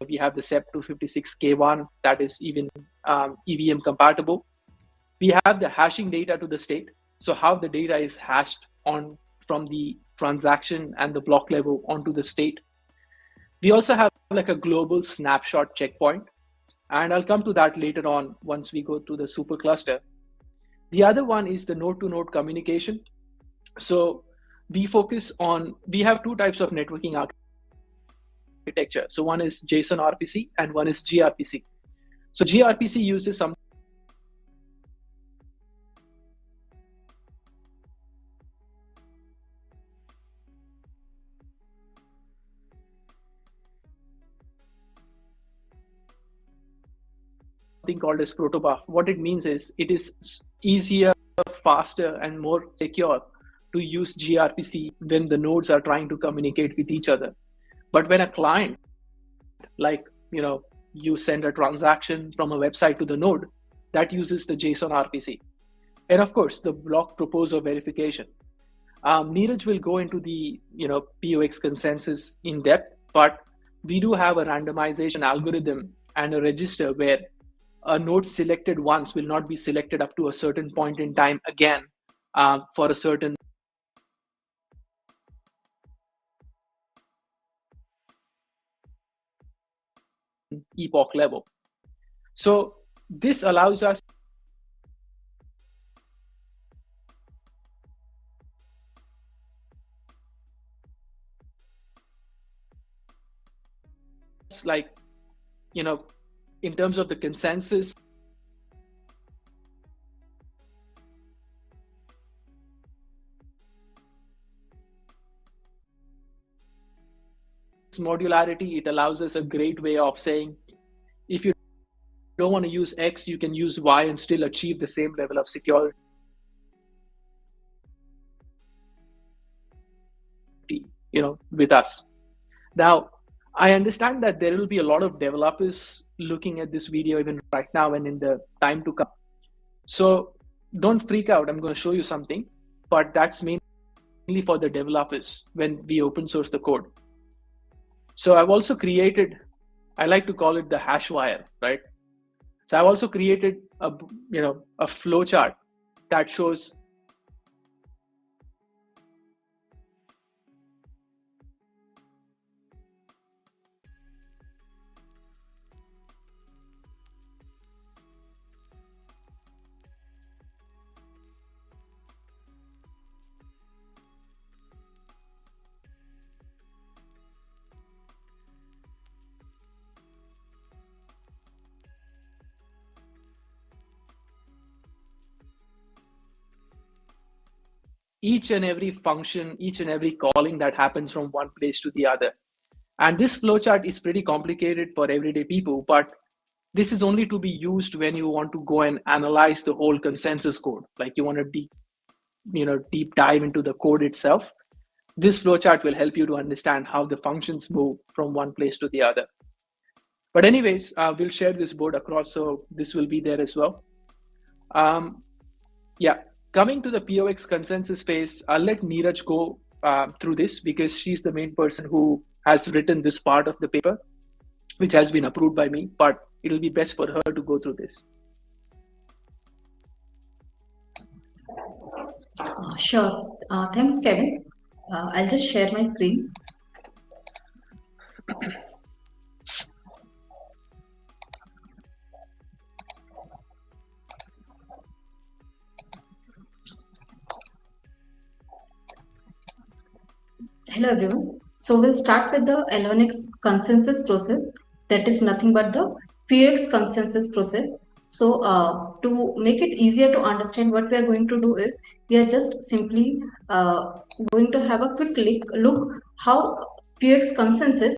we have the SEP256K1 that is even EVM compatible. We have the hashing data to the state. So how the data is hashed on from the transaction and the block level onto the state. We also have a global snapshot checkpoint, and I'll come to that later on once we go to the supercluster. The other one is the node-to-node communication. So we have 2 types of networking architecture. So one is JSON RPC and one is gRPC. So gRPC uses something called as protobuf. What it means is it is easier, faster, and more secure to use gRPC when the nodes are trying to communicate with each other. But when a client, you send a transaction from a website to the node, that uses the JSON RPC. And of course, the block proposer verification. Neeraj will go into the POX consensus in depth, but we do have a randomization algorithm and a register where a node selected once will not be selected up to a certain point in time again for a certain epoch level. So this allows us in terms of the consensus, modularity, it allows us a great way of saying, if you don't want to use X, you can use Y and still achieve the same level of security, with us. Now, I understand that there will be a lot of developers looking at this video even right now and in the time to come. So don't freak out. I'm going to show you something, but that's mainly for the developers when we open source the code. So I've also created, I like to call it the hash wire, right? So I've also created a flowchart that shows each and every function, each and every calling that happens from one place to the other. And this flowchart is pretty complicated for everyday people, but This is only to be used when you want to go and analyze the whole consensus code, like you want to deep dive into the code itself. This flowchart will help you to understand how the functions move from one place to the other. But anyways, we'll share this board across, so this will be there as well. Yeah, coming to the POX consensus phase, I'll let Neeraj go through this because she's the main person who has written this part of the paper, which has been approved by me, but it'll be best for her to go through this. Sure. Thanks, Kevin. I'll just share my screen. Hello, everyone. So we'll start with the L1X consensus process. That is nothing but the POX consensus process. So to make it easier to understand, what we are going to do is we are just simply going to have a quick look how POX consensus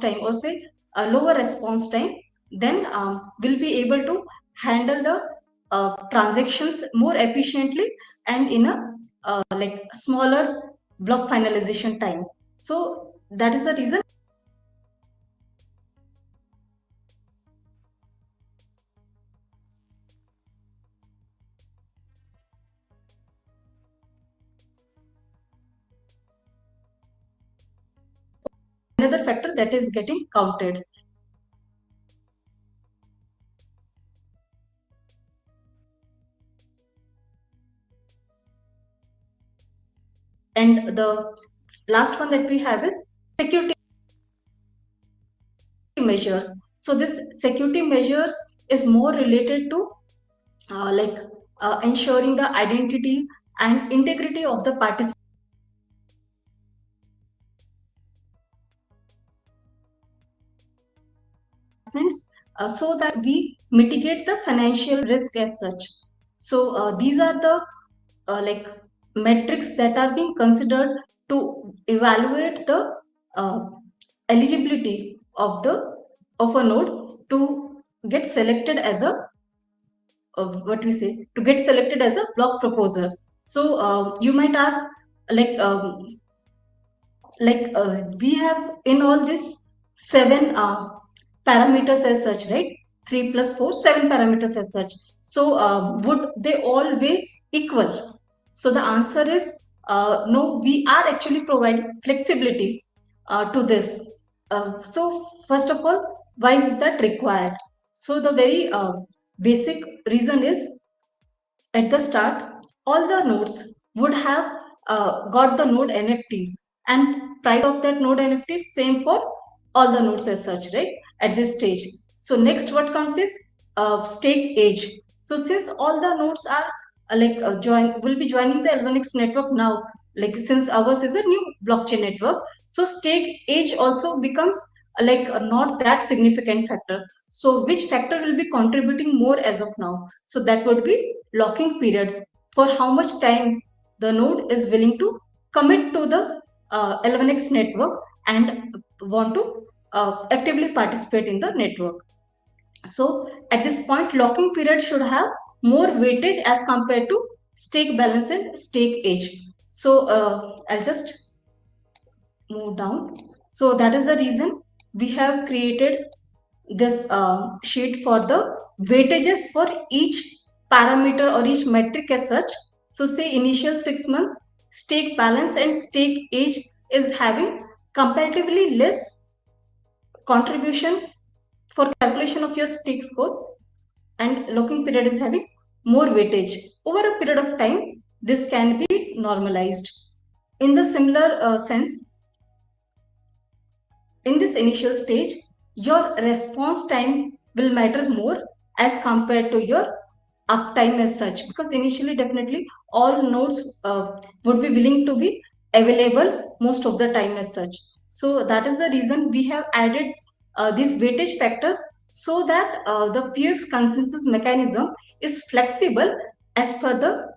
time, or say a lower response time, then we'll be able to handle the transactions more efficiently and in a like smaller block finalization time. So that is the reason. Another factor that is getting counted. And the last one that we have is security measures. So this security measures is more related to ensuring the identity and integrity of the participants, so that we mitigate the financial risk as such. So these are the like metrics that are being considered to evaluate the eligibility of a node to get selected as a to get selected as a block proposer. So you might ask, like we have in all these 7 parameters as such, right? 3 plus 4, 7 parameters as such. So would they all be equal? So the answer is no. We are actually providing flexibility to this. So first of all, why is that required? So the very basic reason is, at the start, all the nodes would have got the node NFT, and price of that node NFT is same for all the nodes as such, right? At this stage. So next, what comes is stake age. So since all the nodes are will be joining the L1x network now, like since ours is a new blockchain network, so stake age also becomes not that significant factor. So which factor will be contributing more as of now? So that would be locking period, for how much time the node is willing to commit to the L1x network and want to actively participate in the network. So at this point, locking period should have more weightage as compared to stake balance and stake age. So I'll just move down. So that is the reason we have created this sheet for the weightages for each parameter or each metric as such. So say initial 6 months, stake balance and stake age is having comparatively less contribution for calculation of your stake score, and locking period is having more weightage. Over a period of time, this can be normalized. In the similar sense, in this initial stage, your response time will matter more as compared to your uptime as such, because initially definitely all nodes would be willing to be available most of the time as such. So that is the reason we have added these weightage factors, so that the PX consensus mechanism is flexible as per the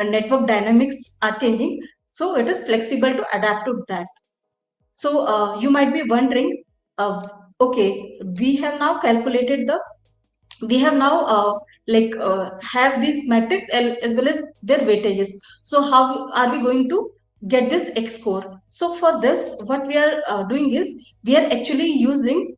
network dynamics are changing. So it is flexible to adapt to that. So you might be wondering, okay, we have now calculated we have now have these metrics as well as their weightages. So how are we going to get this X score? So for this, what we are doing is, we are actually using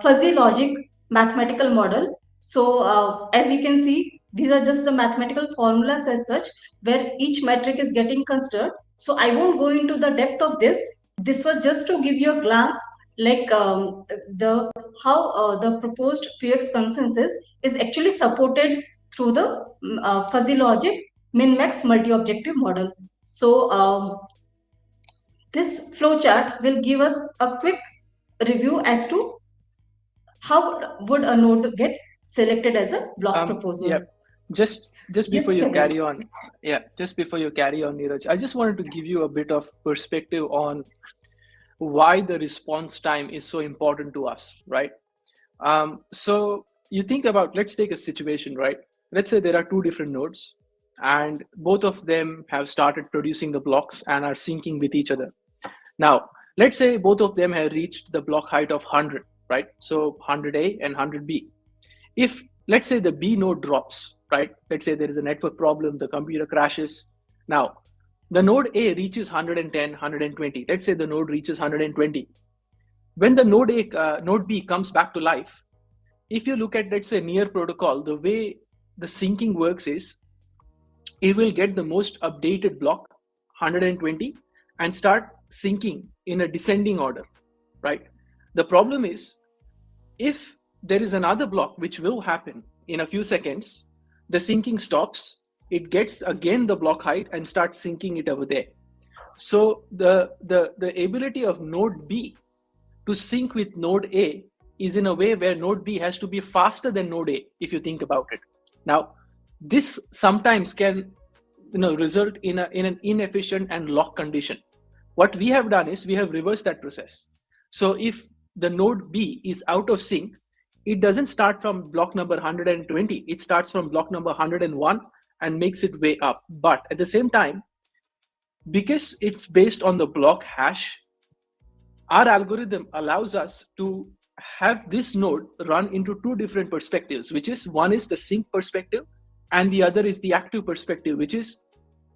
fuzzy logic mathematical model. So as you can see, these are just the mathematical formulas as such, where each metric is getting considered. So I won't go into the depth of this. This was just to give you a glance, the how the proposed PX consensus is actually supported through the fuzzy logic min-max multi-objective model. So this flowchart will give us a quick review as to how would a node get selected as a block proposer. Yeah. Just before you carry on, Neeraj, I just wanted to give you a bit of perspective on why the response time is so important to us, right? So you think about, let's take a situation, right? Let's say there are 2 different nodes, and both of them have started producing the blocks and are syncing with each other. Now, Let's say both of them have reached the block height of 100, right? So 100A and 100B. If, let's say, the B node drops, right? Let's say there is a network problem, the computer crashes. Now, the node A reaches 110, 120. Let's say the node reaches 120. When the node B comes back to life, if you look at, let's say, near protocol, the way the syncing works is it will get the most updated block, 120, and start syncing in a descending order, right? The problem is, if there is another block which will happen in a few seconds, the syncing stops, it gets again the block height and starts syncing it over there. So the ability of node B to sync with node A is in a way where node B has to be faster than node A, if you think about it. Now, this sometimes can result in an inefficient and lock condition. What we have done is we have reversed that process. So if the node B is out of sync, it doesn't start from block number 120, it starts from block number 101 and makes it way up. But at the same time, because it's based on the block hash, our algorithm allows us to have this node run into two different perspectives, which is one is the sync perspective and the other is the active perspective, which is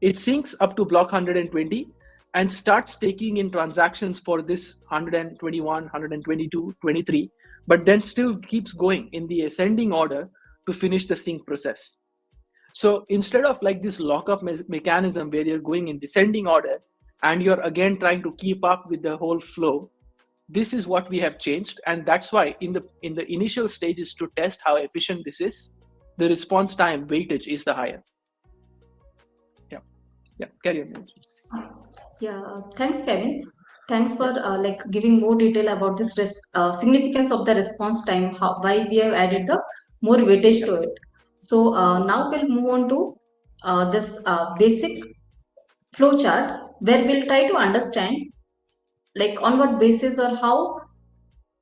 it syncs up to block 120 and starts taking in transactions for this 121, 122, 23, but then still keeps going in the ascending order to finish the sync process. So instead of like this lockup mechanism where you're going in descending order and you're again trying to keep up with the whole flow, this is what we have changed. And that's why in the initial stages to test how efficient this is, the response time weightage is the higher. Yeah, carry on. Yeah, thanks, Kevin. Thanks for giving more detail about this significance of the response time, why we have added the more weightage to it. So now we'll move on to this basic flow chart where we'll try to understand like on what basis or how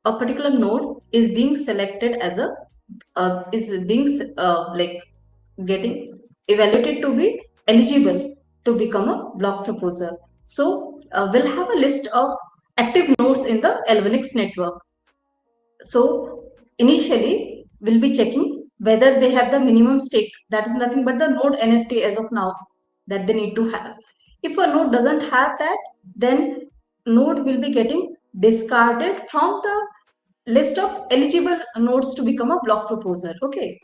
a particular node is being selected as a getting evaluated to be eligible to become a block proposer. So we'll have a list of active nodes in the L1x network. So initially we'll be checking whether they have the minimum stake, that is nothing but the node NFT as of now that they need to have. If a node doesn't have that, then node will be getting discarded from the list of eligible nodes to become a block proposer. Okay.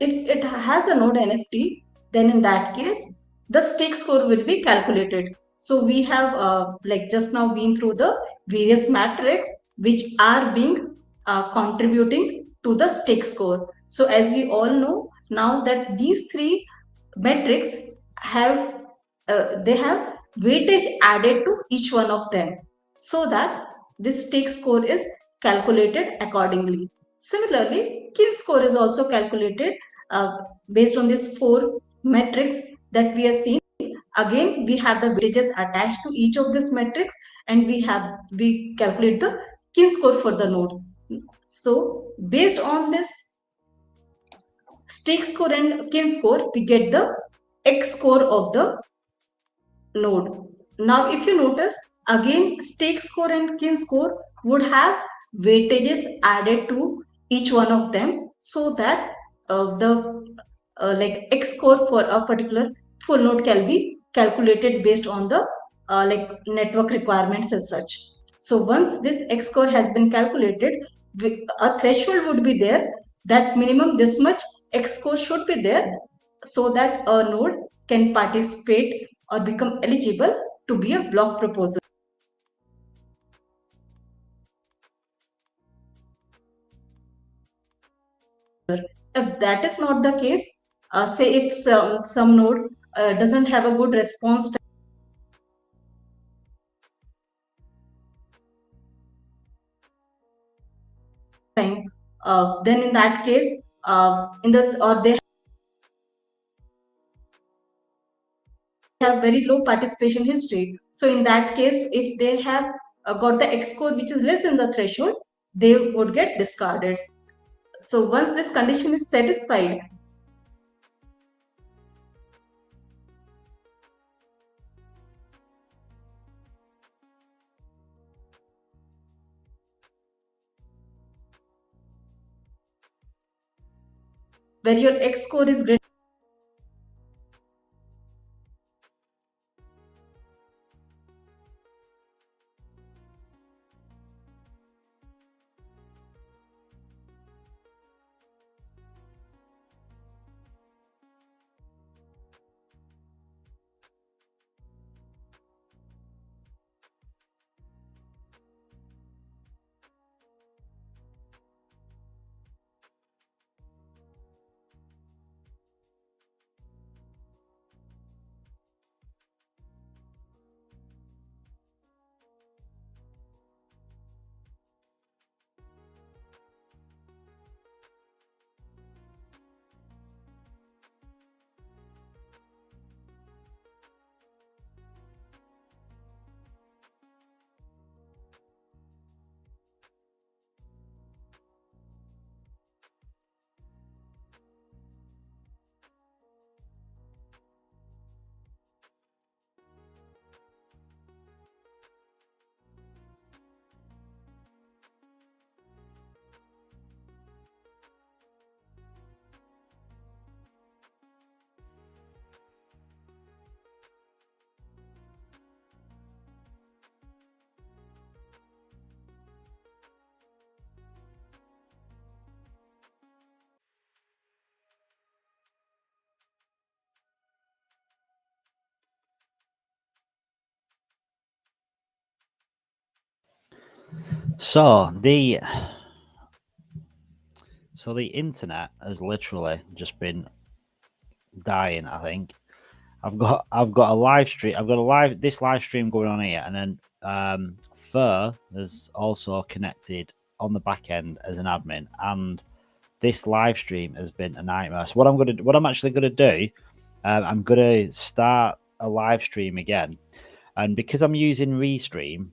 If it has a node NFT, then in that case, the stake score will be calculated. So we have just now been through the various metrics which are being contributing to the stake score. So as we all know now that these three metrics have they have weightage added to each one of them, so that this stake score is calculated accordingly. Similarly, kin score is also calculated based on these four metrics that we have seen. Again, we have the weightages attached to each of these metrics, and we calculate the kin score for the node. So based on this stake score and kin score, we get the X score of the node. Now, if you notice, again, stake score and kin score would have weightages added to each one of them, so that the X score for a particular full node can be calculated based on the network requirements as such. So once this X score has been calculated, a threshold would be there that minimum this much X score should be there so that a node can participate or become eligible to be a block proposer. If that is not the case, say if some node doesn't have a good response time, then in that case, they have very low participation history. So in that case, if they have got the X score which is less than the threshold, they would get discarded. So once this condition is satisfied, where your X score is greater. So the internet has literally just been dying. I think I've got a live stream. I've got this live stream going on here, and then Fur is also connected on the back end as an admin, and this live stream has been a nightmare. So what I'm actually gonna do, I'm gonna start a live stream again, and because I'm using Restream,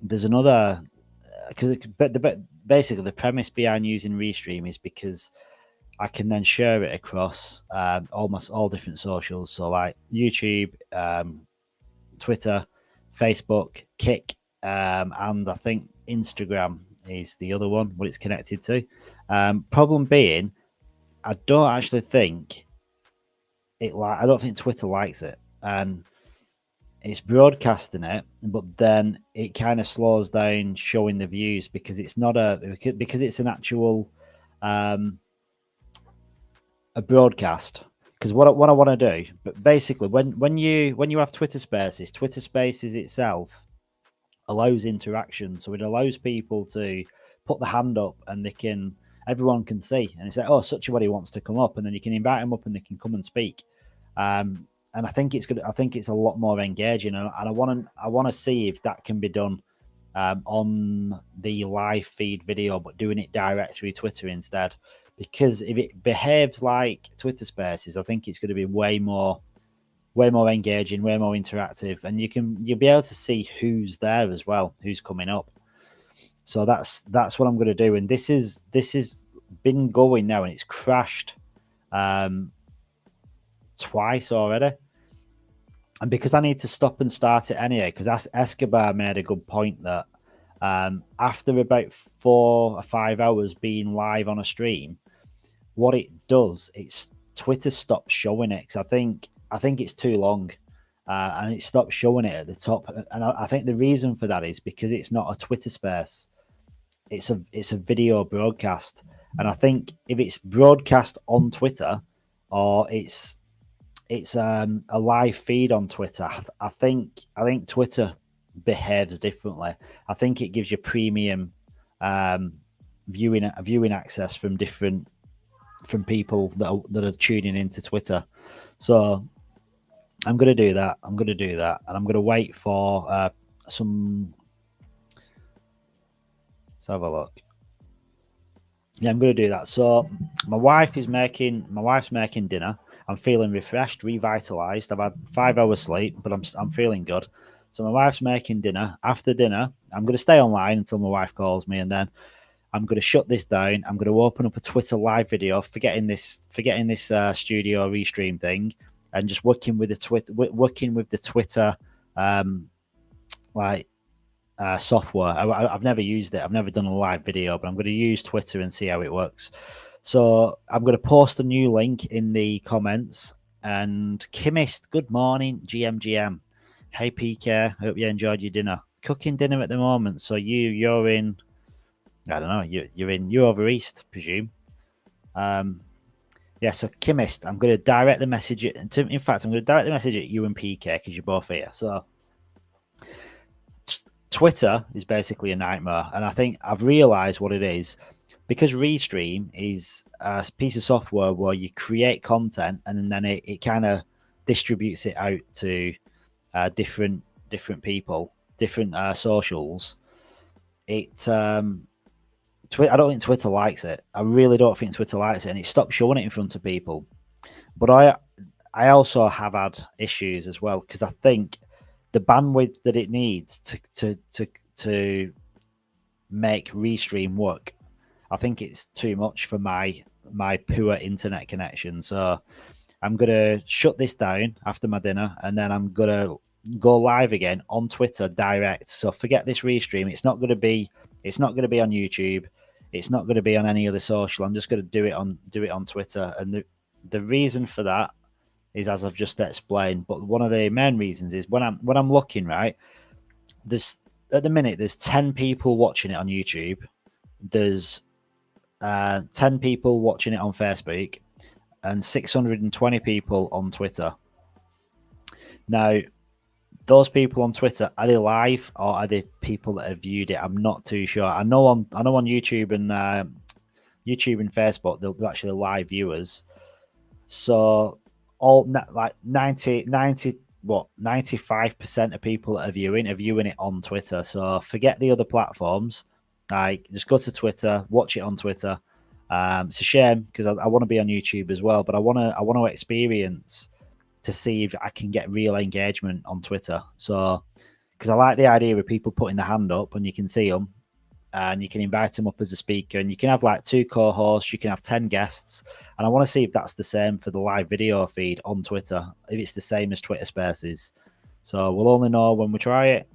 there's another. Basically the premise behind using Restream is because I can then share it across almost all different socials, so like YouTube, Twitter, Facebook, Kick, and I think Instagram is the other one what it's connected to. Problem being, I don't actually think I don't think Twitter likes it, and it's broadcasting it, but then it kind of slows down showing the views because it's not because it's an actual a broadcast. Because what I want to do, but basically when you have Twitter Spaces itself allows interaction, so it allows people to put the hand up and everyone can see, and it's like, oh, such a body wants to come up, and then you can invite them up and they can come and speak. And I think it's good. I think it's a lot more engaging, and I want to see if that can be done on the live feed video, but doing it direct through Twitter instead. Because if it behaves like Twitter Spaces, I think it's going to be way more engaging, way more interactive, and you'll be able to see who's there as well, who's coming up. So that's what I'm going to do, and this is been going now, and it's crashed twice already. And because I need to stop and start it anyway, because Escobar made a good point that after about 4 or 5 hours being live on a stream, what it does, it's Twitter stops showing it, because I think it's too long, and it stops showing it at the top. And I think the reason for that is because it's not a Twitter space; it's a video broadcast. And I think if it's broadcast on Twitter, or it's a live feed on Twitter, I think Twitter behaves differently. I think it gives you premium viewing access from people that are tuning into Twitter. So I'm going to do that. And I'm going to wait for some. Let's have a look. Yeah, I'm going to do that. So my wife's making dinner. I'm feeling refreshed, revitalized. I've had 5 hours sleep, but I'm feeling good. So my wife's making dinner. After dinner, I'm going to stay online until my wife calls me, and then I'm going to shut this down. I'm going to open up a Twitter live video, forgetting this studio restream thing, and just working with the Twitter software. I've never used it. I've never done a live video, but I'm going to use Twitter and see how it works. So I'm going to post a new link in the comments. And Chemist, good morning, GMGM. Hey PK, hope you enjoyed your dinner. Cooking dinner at the moment. So you're in, I don't know, you're over east, presume. Yeah, so Chemist, I'm going to direct the message in fact, I'm going to direct the message at you and PK because you're both here. So Twitter is basically a nightmare, and I think I've realized what it is because Restream is a piece of software where you create content and then it kind of distributes it out to different people, different socials. I don't think Twitter likes it. I really don't think Twitter likes it, and it stops showing it in front of people. But I also have had issues as well because I think the bandwidth that it needs to make Restream work, I think it's too much for my poor internet connection. So I'm gonna shut this down after my dinner, and then I'm gonna go live again on Twitter direct. So forget this Restream. It's not gonna be on YouTube. It's not gonna be on any other social. I'm just gonna do it on Twitter. And the reason for that is as I've just explained. But one of the main reasons is when I'm looking, right, there's at the minute there's 10 people watching it on YouTube. There's 10 people watching it on Facebook and 620 people on Twitter. Now, those people on Twitter, are they live or are they people that have viewed it? I'm not too sure. I know on YouTube and Facebook they're actually live viewers. So all like 95% of people that are viewing it on Twitter. So forget the other platforms. Like just go to Twitter, watch it on Twitter. It's a shame because I want to be on YouTube as well, but I want to experience to see if I can get real engagement on Twitter. So because I like the idea of people putting their hand up and you can see them, and you can invite them up as a speaker, and you can have like 2 co-hosts, you can have 10 guests, and I want to see if that's the same for the live video feed on Twitter, if it's the same as Twitter Spaces. So we'll only know when we try it.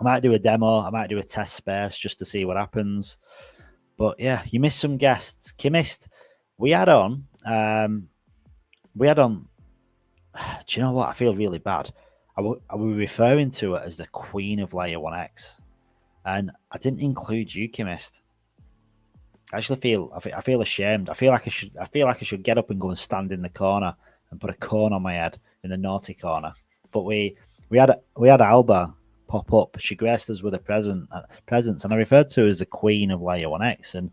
I might do a demo, I might do a test space just to see what happens. But yeah, you missed some guests. Chemist, we had on. Do you know what? I feel really bad. I was referring to it as the Queen of Layer 1X. And I didn't include you, Chemist. I actually feel ashamed. I feel like I should get up and go and stand in the corner and put a cone on my head in the naughty corner. But we had Alba pop up. She graced us with a presence, and I referred to her as the Queen of Layer 1X. And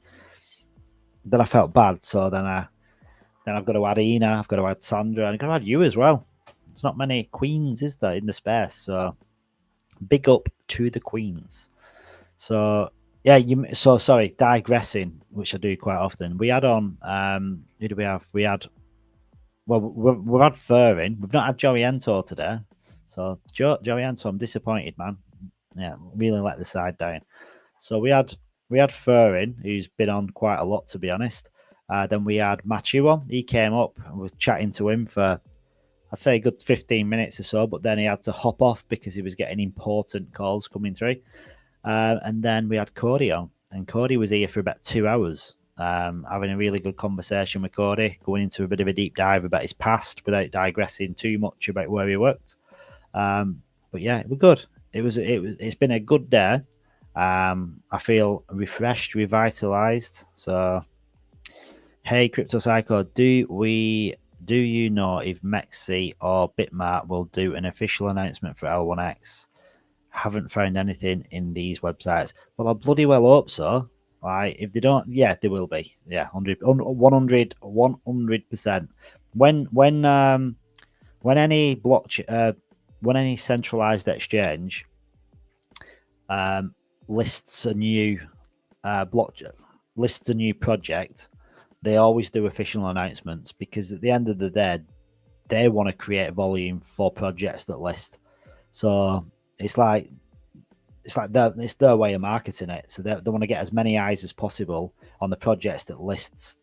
then I felt bad. So then I've got to add Ina, I've got to add Sandra, and I've got to add you as well. There's not many queens, is there, in the space? So big up to the queens. So yeah, sorry, digressing, which I do quite often. We had on who do we have? We've had Fur in. We've not had Joey Ento today. So Joey Ento, I'm disappointed, man. Yeah, really let the side down. So we had Fur in, who's been on quite a lot, to be honest. Then we had Machu on. He came up and we're chatting to him for, I'd say, a good 15 minutes or so, but then he had to hop off because he was getting important calls coming through. And then we had Cody on, and Cody was here for about 2 hours, having a really good conversation with Cody, going into a bit of a deep dive about his past without digressing too much about where he worked. But yeah, it was good. It's been a good day. I feel refreshed, revitalized. So, hey, Crypto Psycho, do you know if Mexi or Bitmart will do an official announcement for L1X? Haven't found anything in these websites. Well, I bloody well hope so. Like, if they don't, yeah, they will be. Yeah, 100%. When any blockchain, when any centralized exchange lists a new project, they always do official announcements because at the end of the day, they want to create volume for projects that list. So it's their way of marketing it. So they want to get as many eyes as possible on the projects that list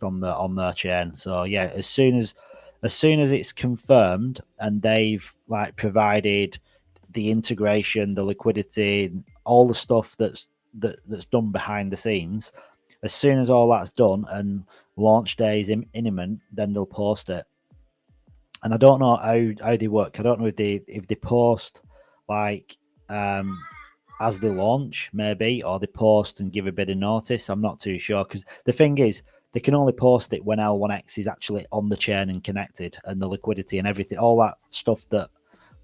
on their chain. So yeah, as soon as it's confirmed and they've like provided the integration, the liquidity, all the stuff that's done behind the scenes, as soon as all that's done and launch day is imminent, then they'll post it. And I don't know how they work. I don't know if they post like as they launch, maybe, or they post and give a bit of notice. I'm not too sure, because the thing is, they can only post it when L1X is actually on the chain and connected, and the liquidity and everything, all that stuff that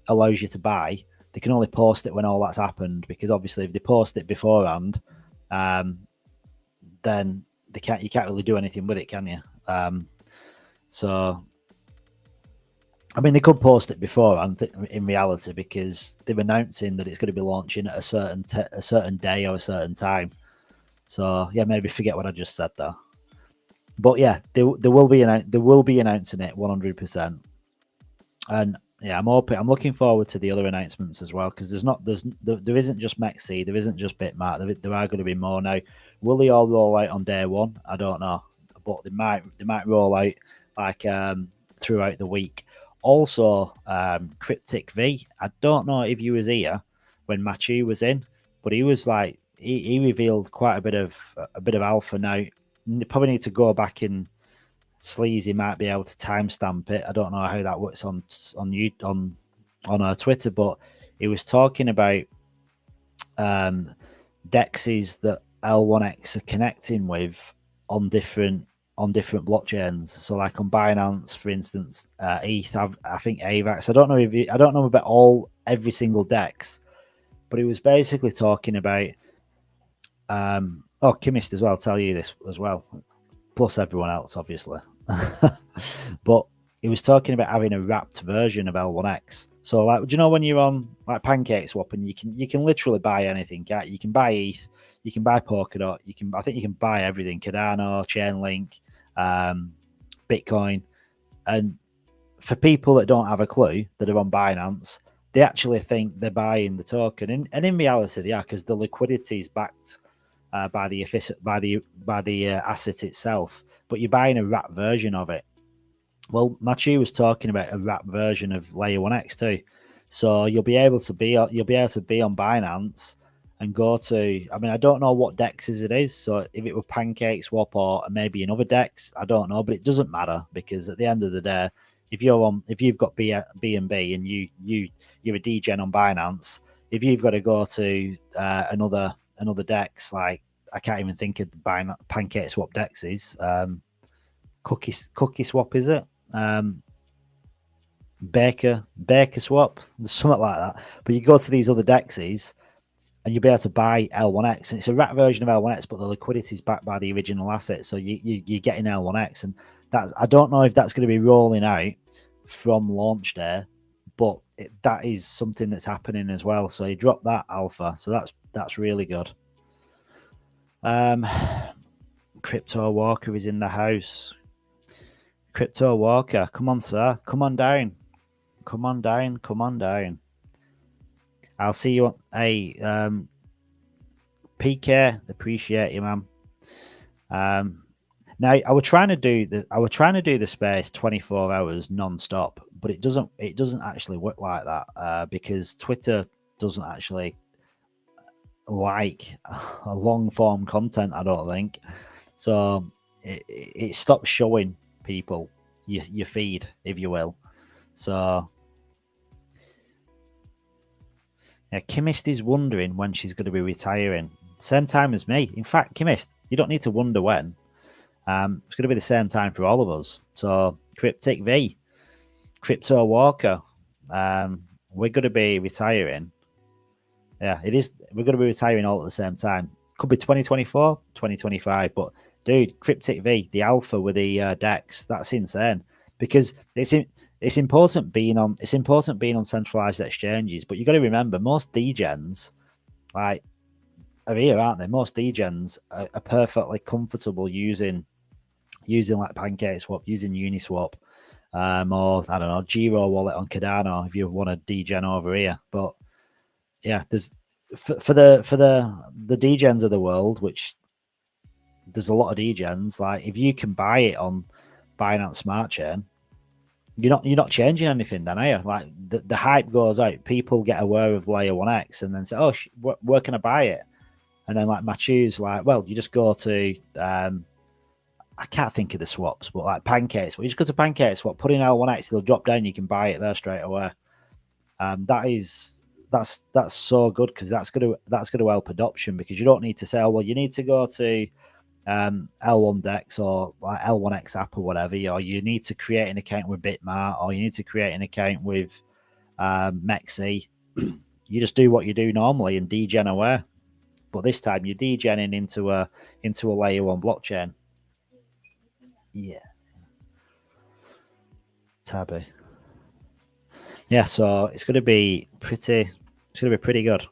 allows you to buy. They can only post it when all that's happened, because obviously if they post it beforehand, then you can't really do anything with it, can you? So I mean, they could post it beforehand in reality, because they're announcing that it's going to be launching at a certain day or a certain time. So yeah, maybe forget what I just said there. But yeah, they will be announcing it 100%. And yeah, I'm looking forward to the other announcements as well, because there isn't just Mexi, there isn't just Bitmart, there are going to be more now. Will they all roll out on day one? I don't know, but they might roll out like throughout the week. Also, Cryptic V, I don't know if you was here when Machu was in, but he was like he revealed quite a bit of alpha. Now you probably need to go back and Sleazy might be able to timestamp it. I don't know how that works on our Twitter, but he was talking about dexes that L1X are connecting with on different blockchains. So like on Binance, for instance, ETH, I think AVAX. I don't know about every single dex, but he was basically talking about Chemist as well. I'll tell you this as well, plus everyone else, obviously. But he was talking about having a wrapped version of L1X. So like, do you know when you're on like PancakeSwap and you can literally buy anything, can't you? You can buy ETH, you can buy Polkadot, I think you can buy everything, Cardano, Chainlink, Bitcoin. And for people that don't have a clue that are on Binance, they actually think they're buying the token, and in reality they are, because the liquidity is backed by the asset itself, but you're buying a wrapped version of it. Well, Machi was talking about a wrapped version of Layer 1X too, so you'll be able to be on Binance and go to. I mean, I don't know what dexes it is, so if it were PancakeSwap or maybe another dex, I don't know, but it doesn't matter, because at the end of the day, if you've got BNB and you're a degen on Binance, if you've got to go to another dex, like I can't even think of PancakeSwap dexes. Cookie swap, is it? Baker swap, something like that. But you go to these other dexes and you'll be able to buy L1X, and it's a wrapped version of L1X, but the liquidity is backed by the original asset, so you're getting L1X, and I don't know if that's going to be rolling out from launch day, but that is something that's happening as well. So you drop that alpha, so that's really good. Crypto Walker is in the house. Crypto Walker, come on, sir. Come on down. Come on down. I'll see you on PK. Appreciate you, man. Now I was trying to do the space 24 hours non-stop, but it doesn't actually work like that, because Twitter doesn't actually like a long form content, I don't think. So it stops showing people your feed, if you will. So yeah, Chemist is wondering when she's going to be retiring. Same time as me. In fact, Chemist, you don't need to wonder when. It's going to be the same time for all of us. So Cryptic V, Crypto Walker, we're going to be retiring. Yeah, it is. We're going to be retiring all at the same time. Could be 2024, 2025, but dude, Cryptic V, the alpha with the DEX, that's insane, because it's important being on centralized exchanges, but you got to remember, most degens like are here, aren't they? Most degens are perfectly comfortable using like PancakeSwap, using Uniswap, or I don't know, Giro wallet on Cardano if you want a degen over here. But yeah, there's for the degens of the world, which there's a lot of degens. Like if you can buy it on Binance Smart Chain, you're not changing anything, then, are you? Like the hype goes out, people get aware of Layer 1X, and then say, "Oh, where can I buy it?" And then like my choose, like, well, you just go to I can't think of the swaps, but like Pancakes. Well, you just go to Pancake Swap, put in L1X, it'll drop down, you can buy it there straight away. That's so good because that's gonna help adoption, because you don't need to say, oh well, you need to go to L1 Dex or like L1X app or whatever, or you need to create an account with Bitmart, or you need to create an account with Mexi. You just do what you do normally and degen away. But this time you're degenning into a layer one blockchain. Yeah. Tabby. Yeah, so it's gonna be pretty good.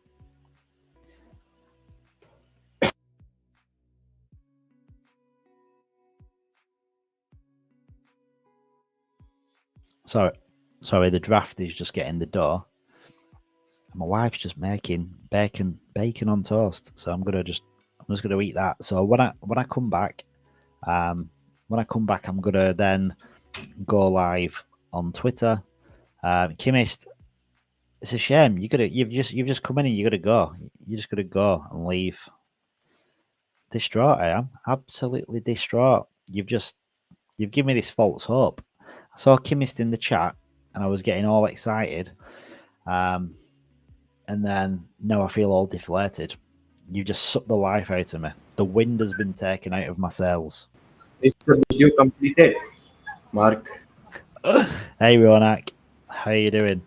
Sorry, the draft is just getting the door. My wife's just making bacon on toast, so I'm just gonna eat that. So when I come back, I'm gonna then go live on Twitter. Chemist, it's a shame you've just come in and you gotta go. You just gotta go and leave. Distraught, I am absolutely distraught. You've given me this false hope. I saw Chemist in the chat and I was getting all excited. And then now I feel all deflated. You just sucked the life out of me. The wind has been taken out of my sails. Is the video completed, Mark? Hey Ronak, how you doing?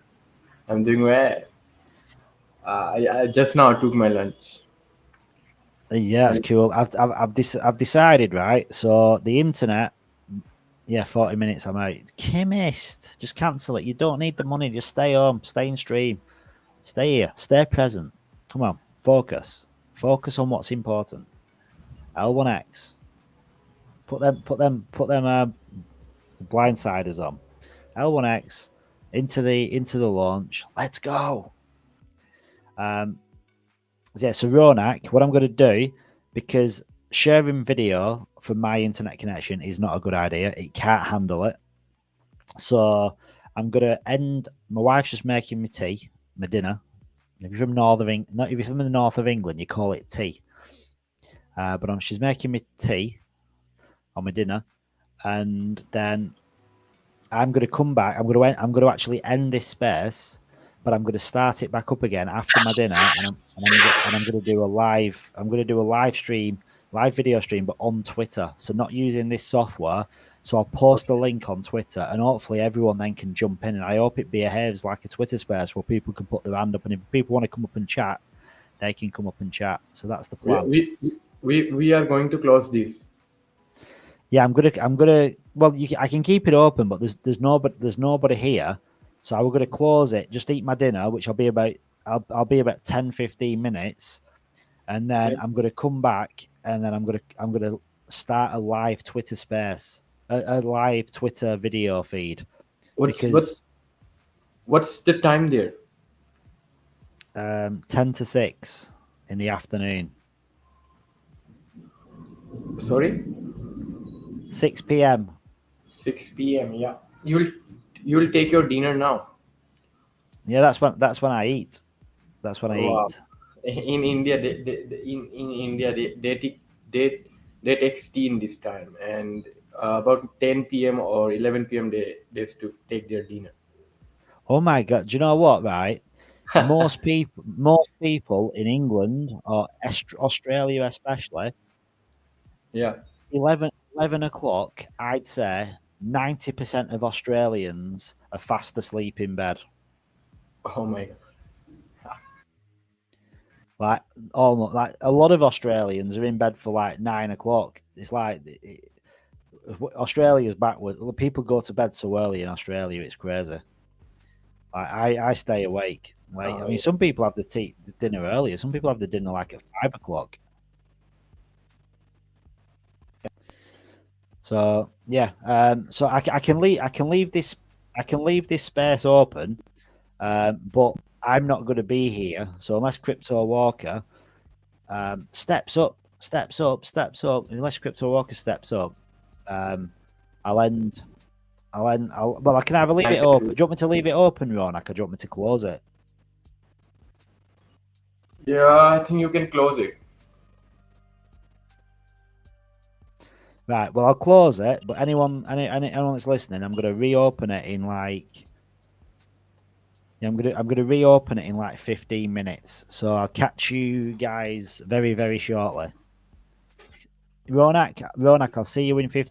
I'm doing well. I just now took my lunch. Yeah, that's cool. I've decided, right? So the internet, 40 minutes I'm out. Chemist, just cancel it. You don't need the money. Just stay home, stay in stream, stay here, stay present. Come on, focus on what's important. L1X, put them blindsiders on. L1X into the launch. Let's go. So Ronak, what I'm going to do, because sharing video from my internet connection is not a good idea. It can't handle it. So I'm going to end. My wife's just making me tea, my dinner. If you're from the north of England, you call it tea. But she's making me tea on my dinner, and then I'm going to come back. I'm going to actually end this space, but I'm going to start it back up again after my dinner, and I'm going to do a live. I'm going to do a live video stream, but on Twitter. So not using this software. So I'll post a link on Twitter, and hopefully everyone then can jump in. And I hope it behaves like a Twitter space where people can put their hand up, and if people want to come up and chat, they can come up and chat. So that's the plan. We are going to close this. Yeah, I'm gonna. Well, I can keep it open, but there's nobody here, so I'm gonna close it. Just eat my dinner, which I'll be about 10-15 minutes, and then I'm gonna come back, and then I'm gonna start a live Twitter space, a live Twitter video feed. What's the time there? 10 to 6 in the afternoon. Sorry. 6 p.m. 6 p.m. Yeah, you'll take your dinner now. Yeah, that's when I eat. That's when I eat. In India, they text tea in this time, and about 10 p.m. or 11 p.m. they used to take their dinner. Oh my god! Do you know what? Right, most people in England or Australia especially, 11 o'clock, I'd say 90% of Australians are fast asleep in bed. Oh my god. Like almost like a lot of Australians are in bed for like 9 o'clock. It's like Australia's backwards. People go to bed so early in Australia. It's crazy. Like I stay awake. Like I mean, some people have the dinner earlier. Some people have the dinner like at 5 o'clock. So yeah, so I can leave this space open, but I'm not going to be here. So unless Crypto Walker steps up, unless Crypto Walker steps up, I'll end. Well, I can either leave it open. Do you want me to leave it open, Ronak, or do you want me to close it? Yeah, I think you can close it. Right. Well, I'll close it. But anyone that's listening, I'm gonna reopen it in like. Yeah, I'm gonna reopen it in like 15 minutes. So I'll catch you guys very, very shortly. Ronak, I'll see you in 15.